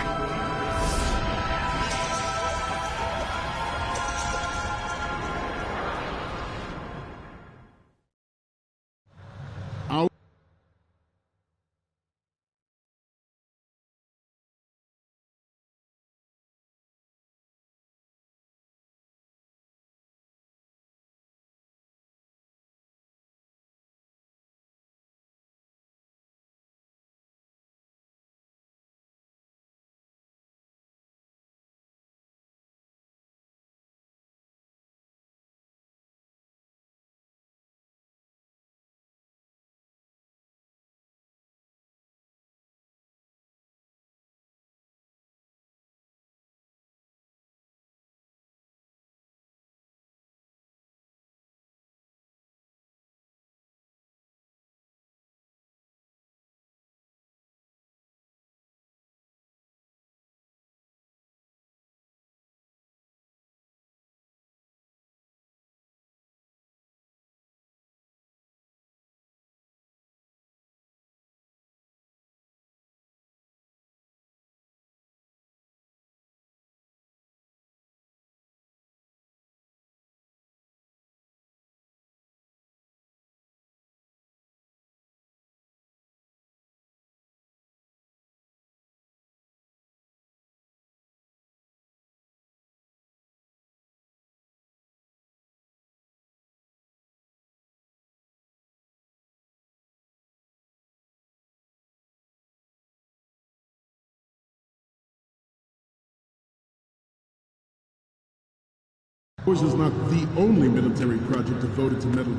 Ours is not the only military project devoted to metal.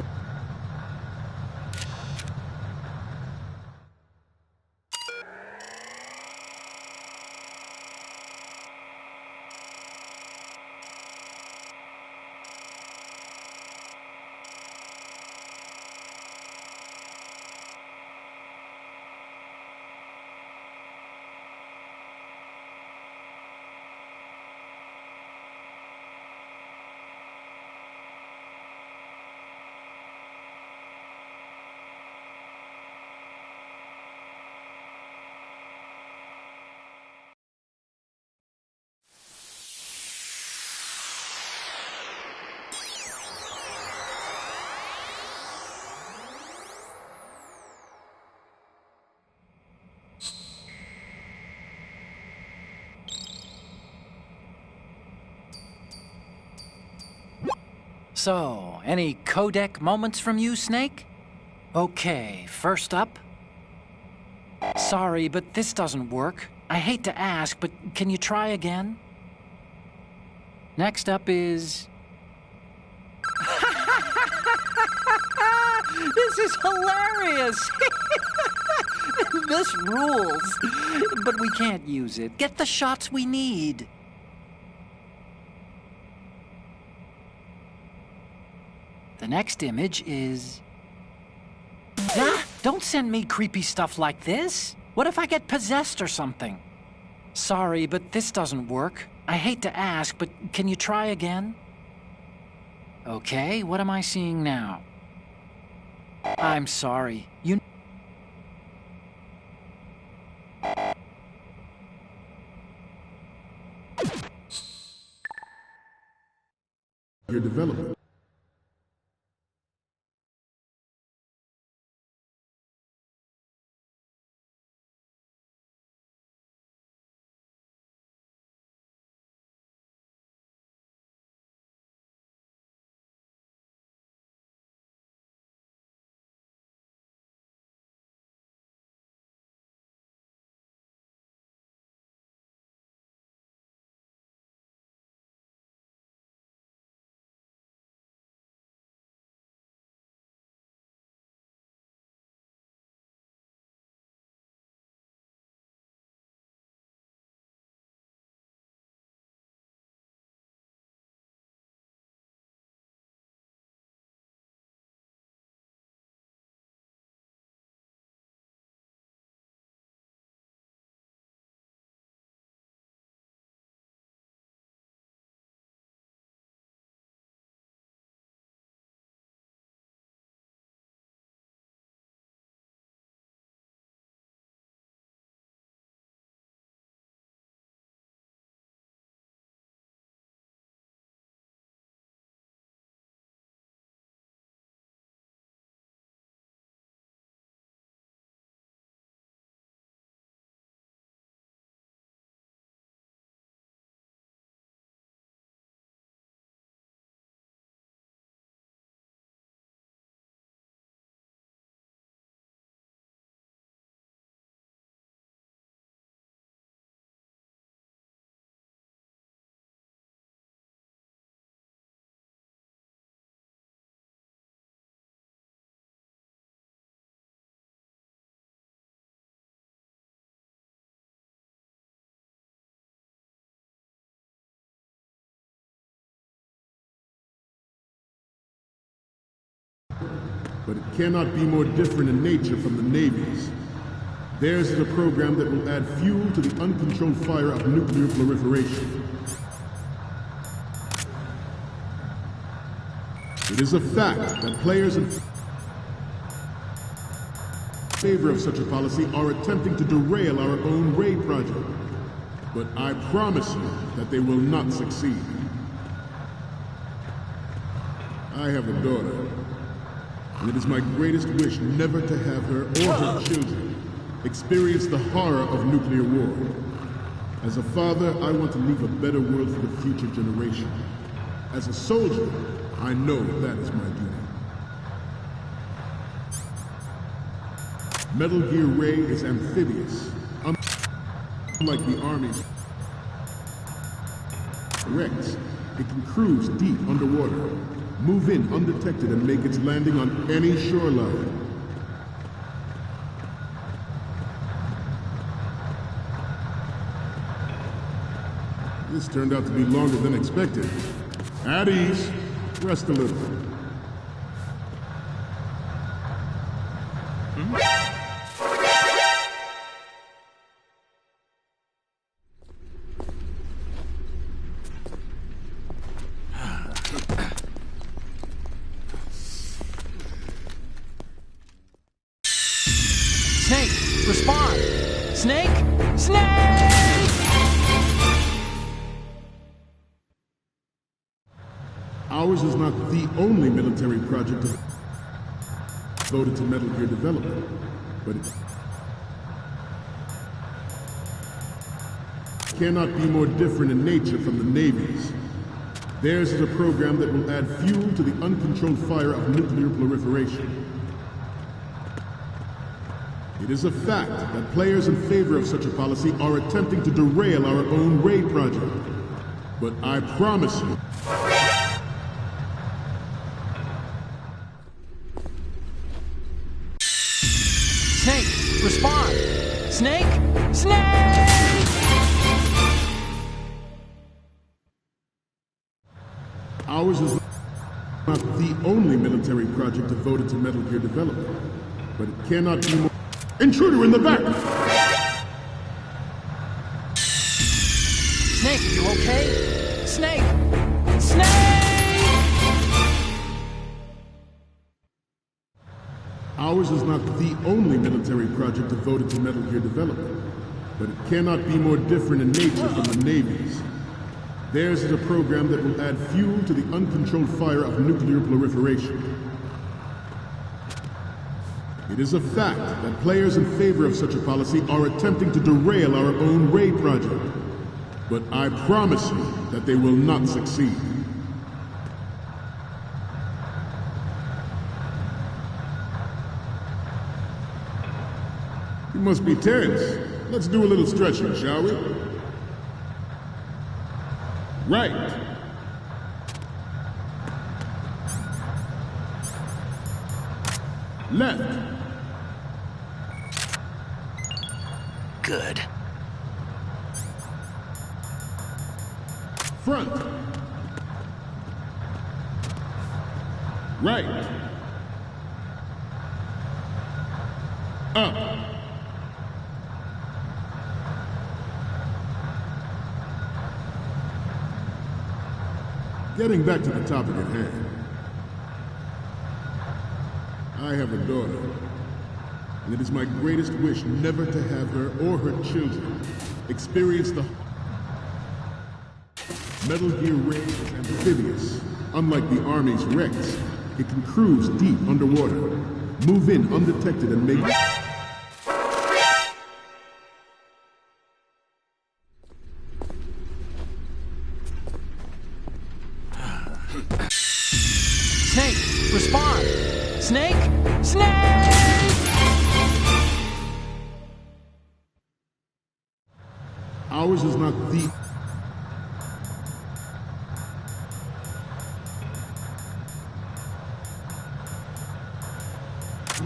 So, any codec moments from you, Snake? Okay, first up. Sorry, but this doesn't work. I hate to ask, but can you try again? Next up is... This is hilarious! This rules. But we can't use it. Get the shots we need. The next image is... Don't send me creepy stuff like this. What if I get possessed or something? Sorry, but this doesn't work. I hate to ask, but can you try again? Okay, what am I seeing now? I'm sorry. Your development. But it cannot be more different in nature from the Navy's. Theirs is a program that will add fuel to the uncontrolled fire of nuclear proliferation. It is a fact that players in favor of such a policy are attempting to derail our own Ray project. But I promise you that they will not succeed. I have a daughter, and it is my greatest wish never to have her or her children experience the horror of nuclear war. As a father, I want to leave a better world for the future generation. As a soldier, I know that is my duty. Metal Gear Ray is amphibious, unlike the Army's Rex. It can cruise deep underwater, move in undetected, and make its landing on any shoreline. This turned out to be longer than expected. At ease. Rest a little. Snake, respond! Snake! Snake! Ours is not the only military project devoted to Metal Gear development, but it cannot be more different in nature from the Navy's. Theirs is a program that will add fuel to the uncontrolled fire of nuclear proliferation. It is a fact that players in favor of such a policy are attempting to derail our own Ray project. But I promise you... Snake, respond! Snake! Snake! Ours is not the only military project devoted to Metal Gear development, but it cannot be more... Intruder in the back! Snake, you okay? Snake! Snake! Ours is not the only military project devoted to Metal Gear development, but it cannot be more different in nature from the Navy's. Theirs is a program that will add fuel to the uncontrolled fire of nuclear proliferation. It is a fact that players in favor of such a policy are attempting to derail our own Ray project. But I promise you that they will not succeed. You must be tense. Let's do a little stretching, shall we? Right. Left. Good. Front. Right. Up. Getting back to the topic at hand. I have a daughter, and it is my greatest wish never to have her or her children experience the... Metal Gear Ray is amphibious. Unlike the Army's Rex, it can cruise deep underwater, move in undetected and make... Snake, respond! Snake! Snake! Ours is not the...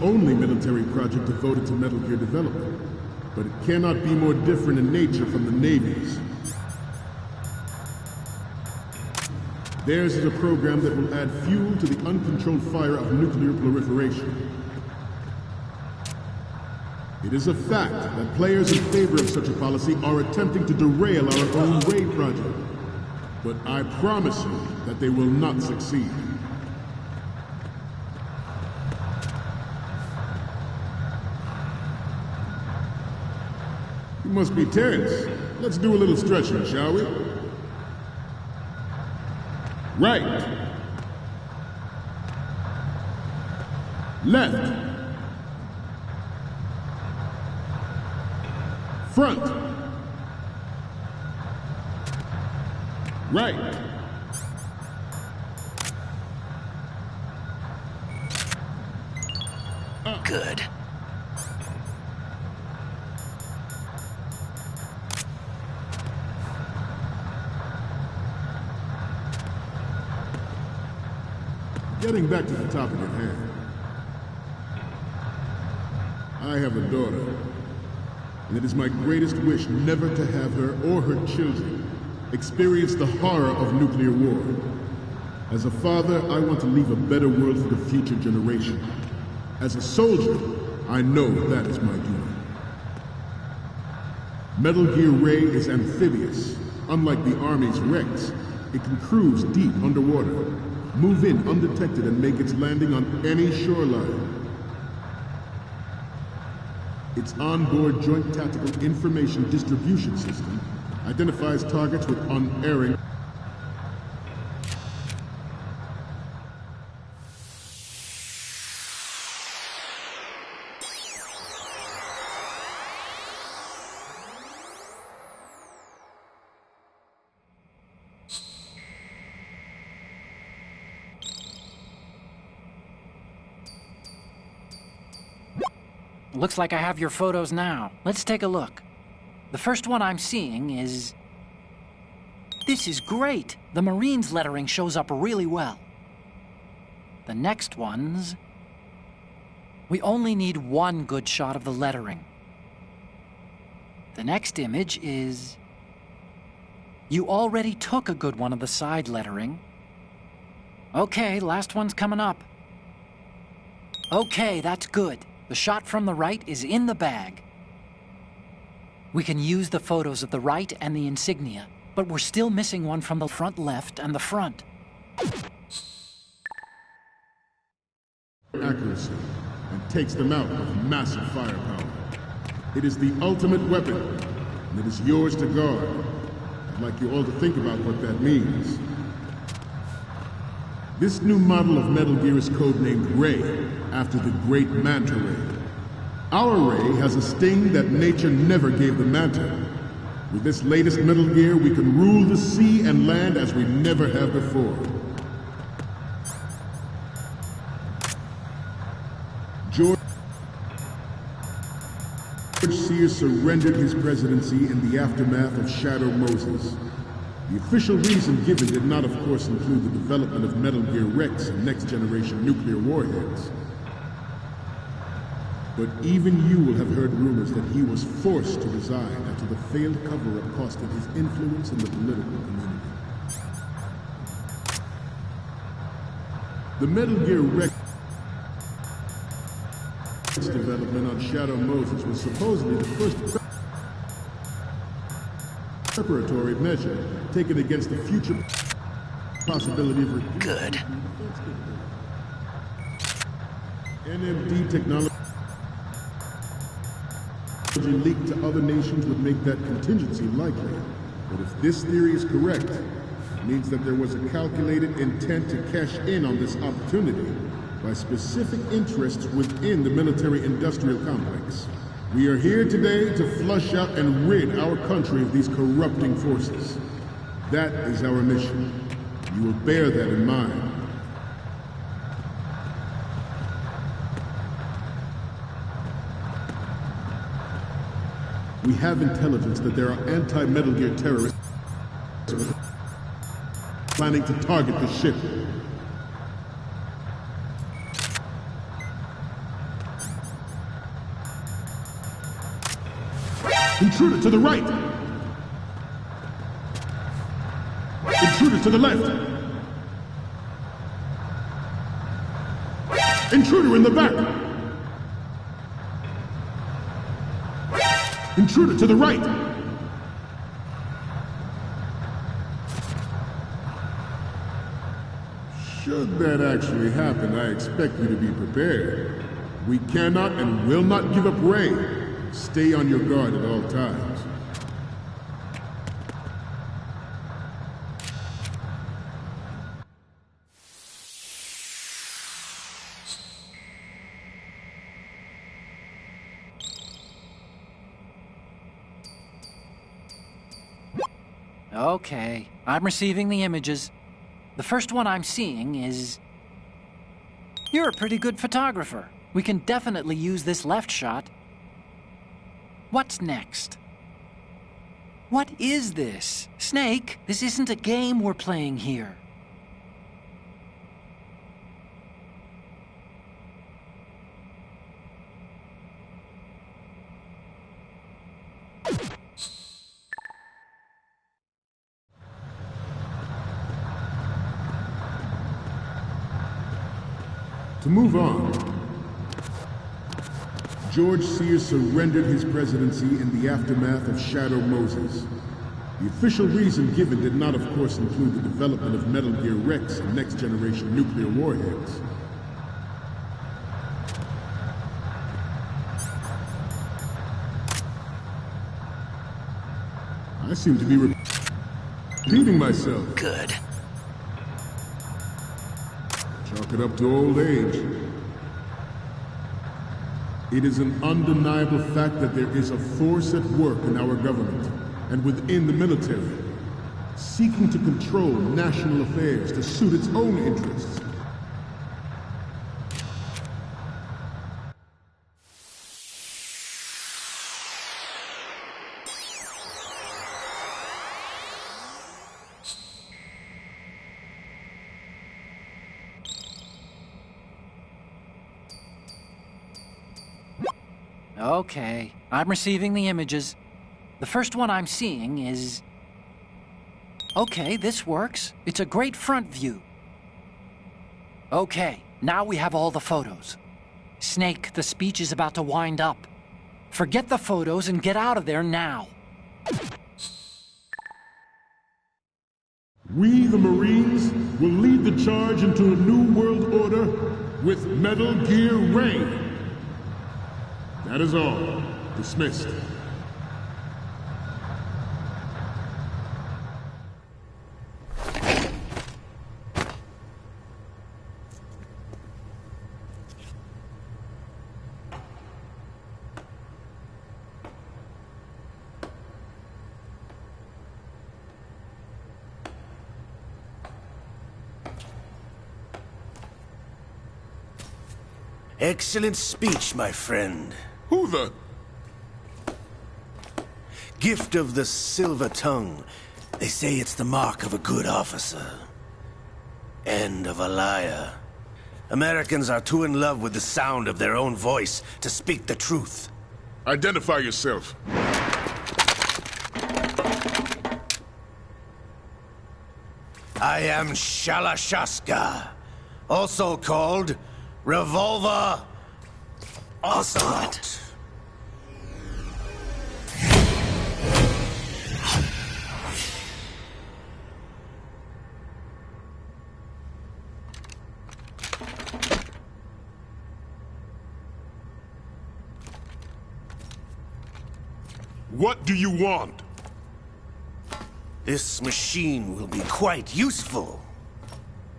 only military project devoted to Metal Gear development, but it cannot be more different in nature from the Navy's. Theirs is a program that will add fuel to the uncontrolled fire of nuclear proliferation. It is a fact that players in favor of such a policy are attempting to derail our own Ray project, but I promise you that they will not succeed. You must be tense. Let's do a little stretching, shall we? Right. Left. Front. Right. Up. Good. Getting back to the topic at hand. I have a daughter, and it is my greatest wish never to have her or her children experience the horror of nuclear war. As a father, I want to leave a better world for the future generation. As a soldier, I know that is my duty. Metal Gear Ray is amphibious. Unlike the Army's Rex, it can cruise deep underwater, move in undetected and make its landing on any shoreline. Its onboard Joint Tactical Information Distribution System identifies targets with unerring... Looks like I have your photos now. Let's take a look. The first one I'm seeing is... This is great! The Marines lettering shows up really well. The next one's... We only need one good shot of the lettering. The next image is... You already took a good one of the side lettering. Okay, last one's coming up. Okay, that's good. The shot from the right is in the bag. We can use the photos of the right and the insignia, but we're still missing one from the front left and the front. Accuracy, and takes them out with massive firepower. It is the ultimate weapon, and it is yours to guard. I'd like you all to think about what that means. This new model of Metal Gear is codenamed Ray, after the great Manta Ray. Our Ray has a sting that nature never gave the Manta. With this latest Metal Gear, we can rule the sea and land as we never have before. George Sears surrendered his presidency in the aftermath of Shadow Moses. The official reason given did not, of course, include the development of Metal Gear Rex and next-generation nuclear warheads. But even you will have heard rumors that he was forced to resign after the failed cover-up cost him his influence in the political community. The Metal Gear Rex development on Shadow Moses was supposedly the first preparatory measure taken against the future possibility of... Good. NMD technology leaked to other nations would make that contingency likely. But if this theory is correct, it means that there was a calculated intent to cash in on this opportunity by specific interests within the military-industrial complex. We are here today to flush out and rid our country of these corrupting forces. That is our mission. You will bear that in mind. We have intelligence that there are anti-Metal Gear terrorists planning to target the ship. Intruder to the right! Intruder to the left! Intruder in the back! Intruder to the right! Should that actually happen, I expect you to be prepared. We cannot and will not give up Ray. Stay on your guard at all times. Okay, I'm receiving the images. The first one I'm seeing is... You're a pretty good photographer. We can definitely use this left shot. What's next? What is this? Snake, this isn't a game we're playing here. To move on, George Sears surrendered his presidency in the aftermath of Shadow Moses. The official reason given did not, of course, include the development of Metal Gear Rex and next-generation nuclear warheads. I seem to be repeating myself. Good. Chalk it up to old age. It is an undeniable fact that there is a force at work in our government and within the military, seeking to control national affairs to suit its own interests. Okay, I'm receiving the images. The first one I'm seeing is... Okay, this works. It's a great front view. Okay, now we have all the photos. Snake, the speech is about to wind up. Forget the photos and get out of there now. We, the Marines, will lead the charge into a new world order with Metal Gear Reign. That is all. Dismissed. Excellent speech, my friend. Who the... Gift of the silver tongue. They say it's the mark of a good officer. And of a liar. Americans are too in love with the sound of their own voice to speak the truth. Identify yourself. I am Shalashaska, also called Revolver Ocelot. What do you want? This machine will be quite useful.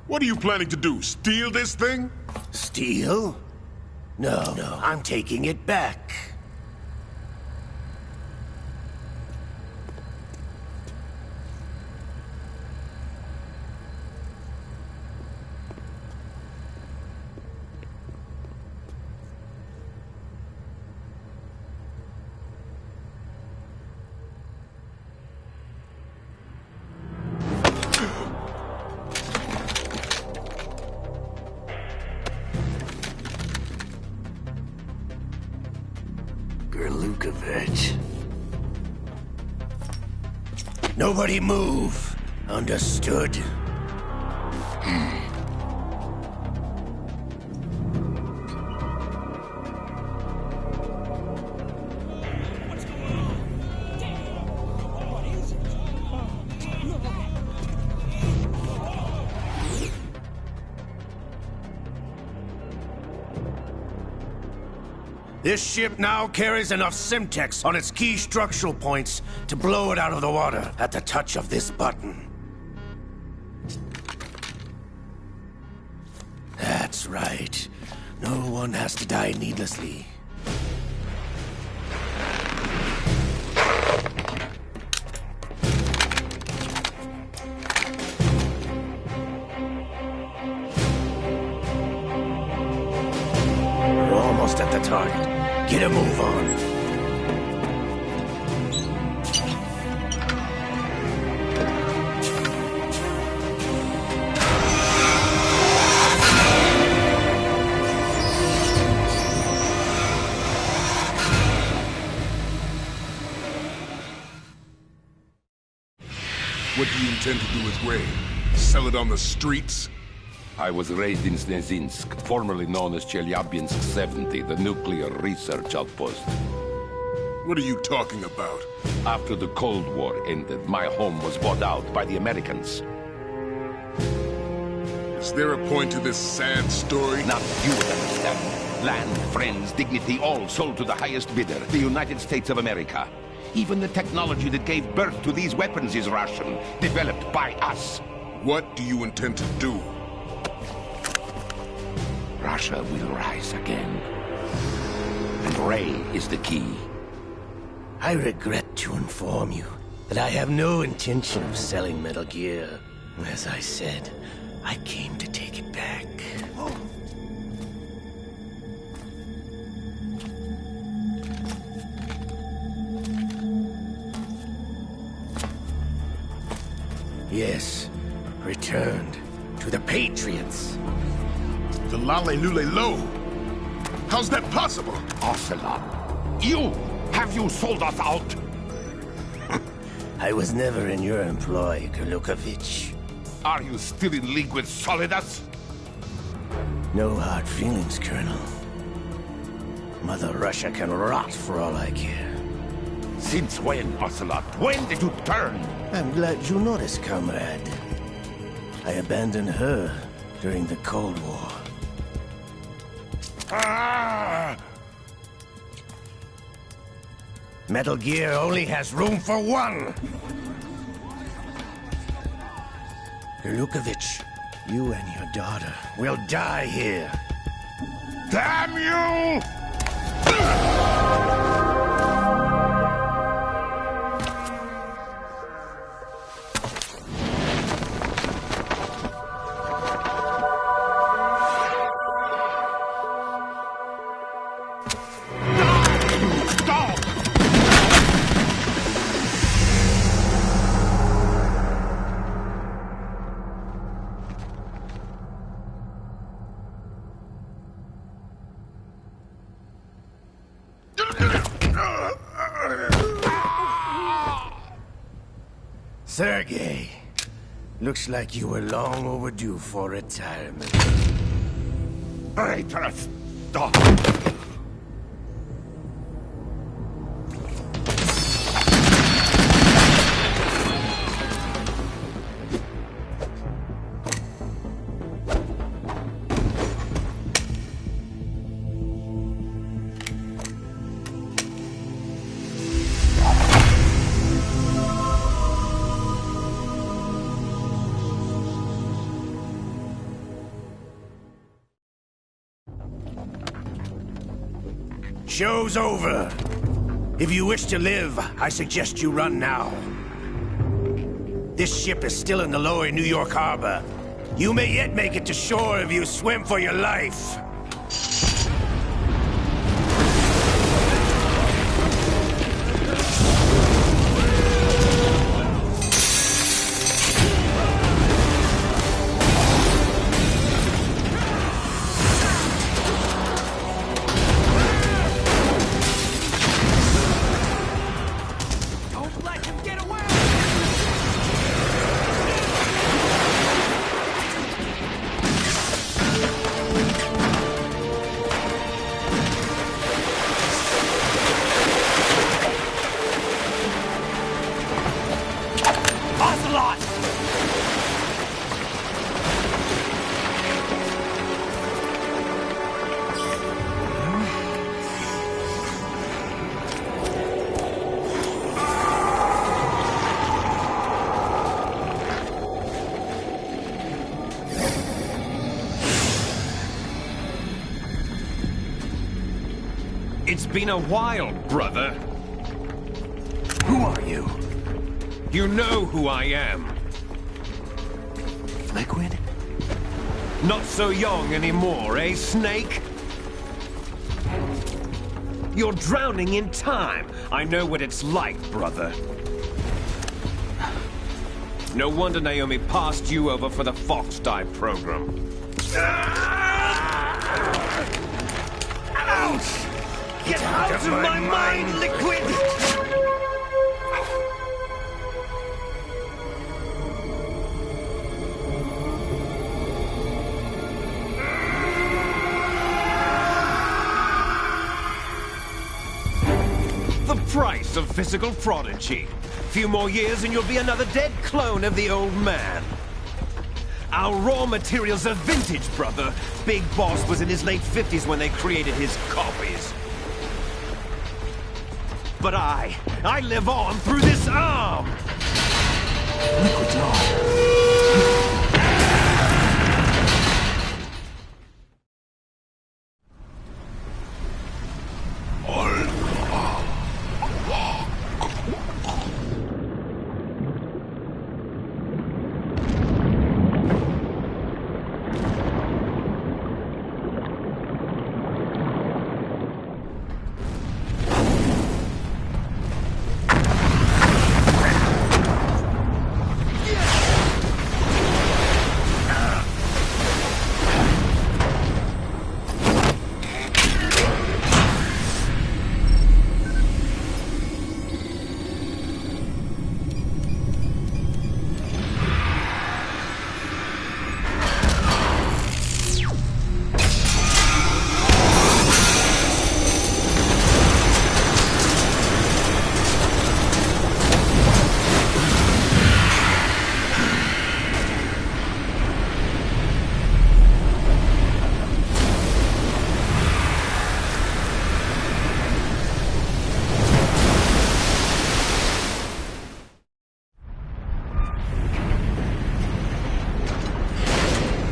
What are you planning to do? Steal this thing? Steal? No, I'm taking it back. Gerlukovich. Nobody move. Understood? This ship now carries enough Simtex on its key structural points to blow it out of the water at the touch of this button. That's right. No one has to die needlessly. We're almost at the target. Get a move on. What do you intend to do with Ray? Sell it on the streets? I was raised in Snezinsk, formerly known as Chelyabinsk 70, the nuclear research outpost. What are you talking about? After the Cold War ended, my home was bought out by the Americans. Is there a point to this sad story? Not you would understand. Land, friends, dignity, all sold to the highest bidder, the United States of America. Even the technology that gave birth to these weapons is Russian, developed by us. What do you intend to do? Russia will rise again. And Ray is the key. I regret to inform you that I have no intention of selling Metal Gear. As I said, I came to take it back. Yes, returned to the Patriots. The Lale Lule Lo? How's that possible? Ocelot, You! Have you sold us out? I was never in your employ, Gurlukovich. Are you still in league with Solidus? No hard feelings, Colonel. Mother Russia can rot for all I care. Since when, Ocelot? When did you turn? I'm glad you noticed, comrade. I abandoned her during the Cold War. Ah! Metal Gear only has room for one! Gurlukovich, you and your daughter will die here. Damn you! Sergei, looks like you were long overdue for retirement. Traitorous dog! Show's over. If you wish to live, I suggest you run now. This ship is still in the lower New York harbor. You may yet make it to shore if you swim for your life. It's been a while, brother. Who are you? You know who I am. Liquid? Not so young anymore, eh, Snake? You're drowning in time. I know what it's like, brother. No wonder Naomi passed you over for the Fox Die program. Ouch! Get out of my mind, Liquid! The price of physical prodigy. Few more years and you'll be another dead clone of the old man. Our raw materials are vintage, brother. Big Boss was in his late 50s when they created his copies. But I live on through this arm! Liquid's on.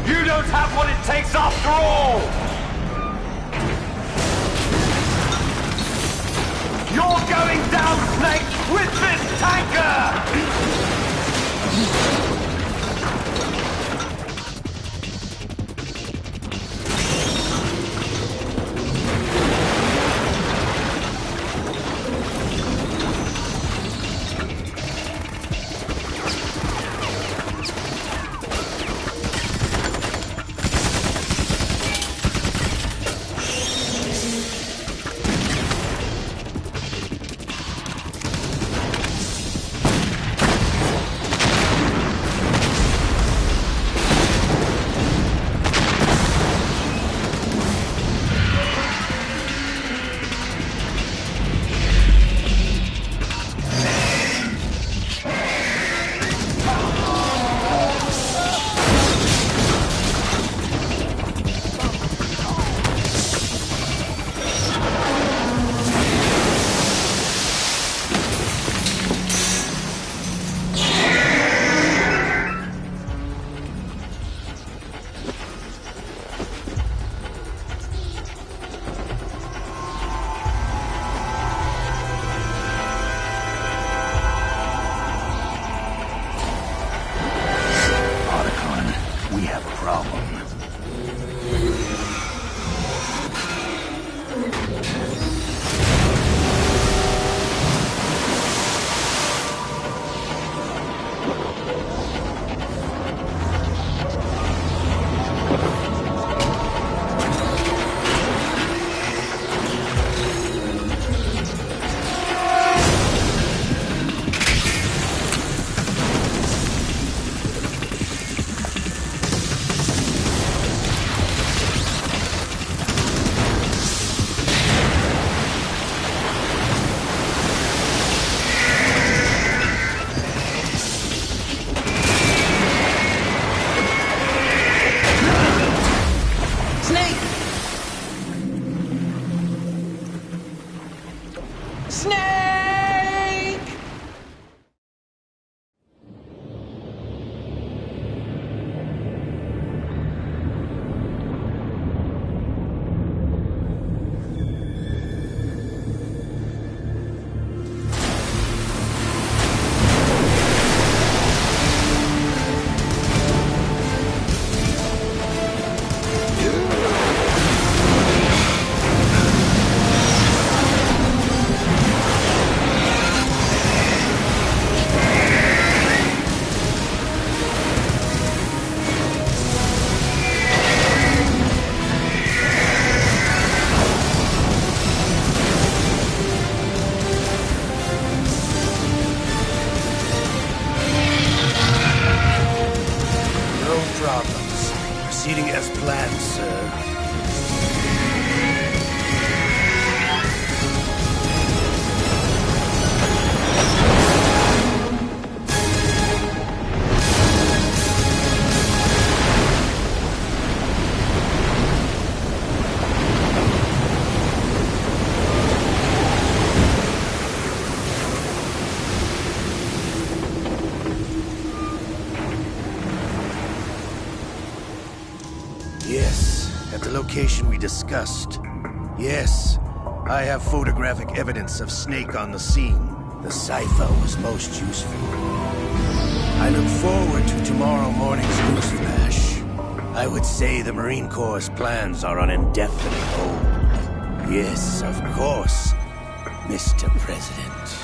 You don't have what it takes after all! You're going down, Snake, with this tanker! Proceeding as planned, sir. Yes, at the location we discussed. Yes, I have photographic evidence of Snake on the scene. The cipher was most useful. I look forward to tomorrow morning's news flash. I would say the Marine Corps' plans are on indefinite hold. Yes, of course, Mr. President.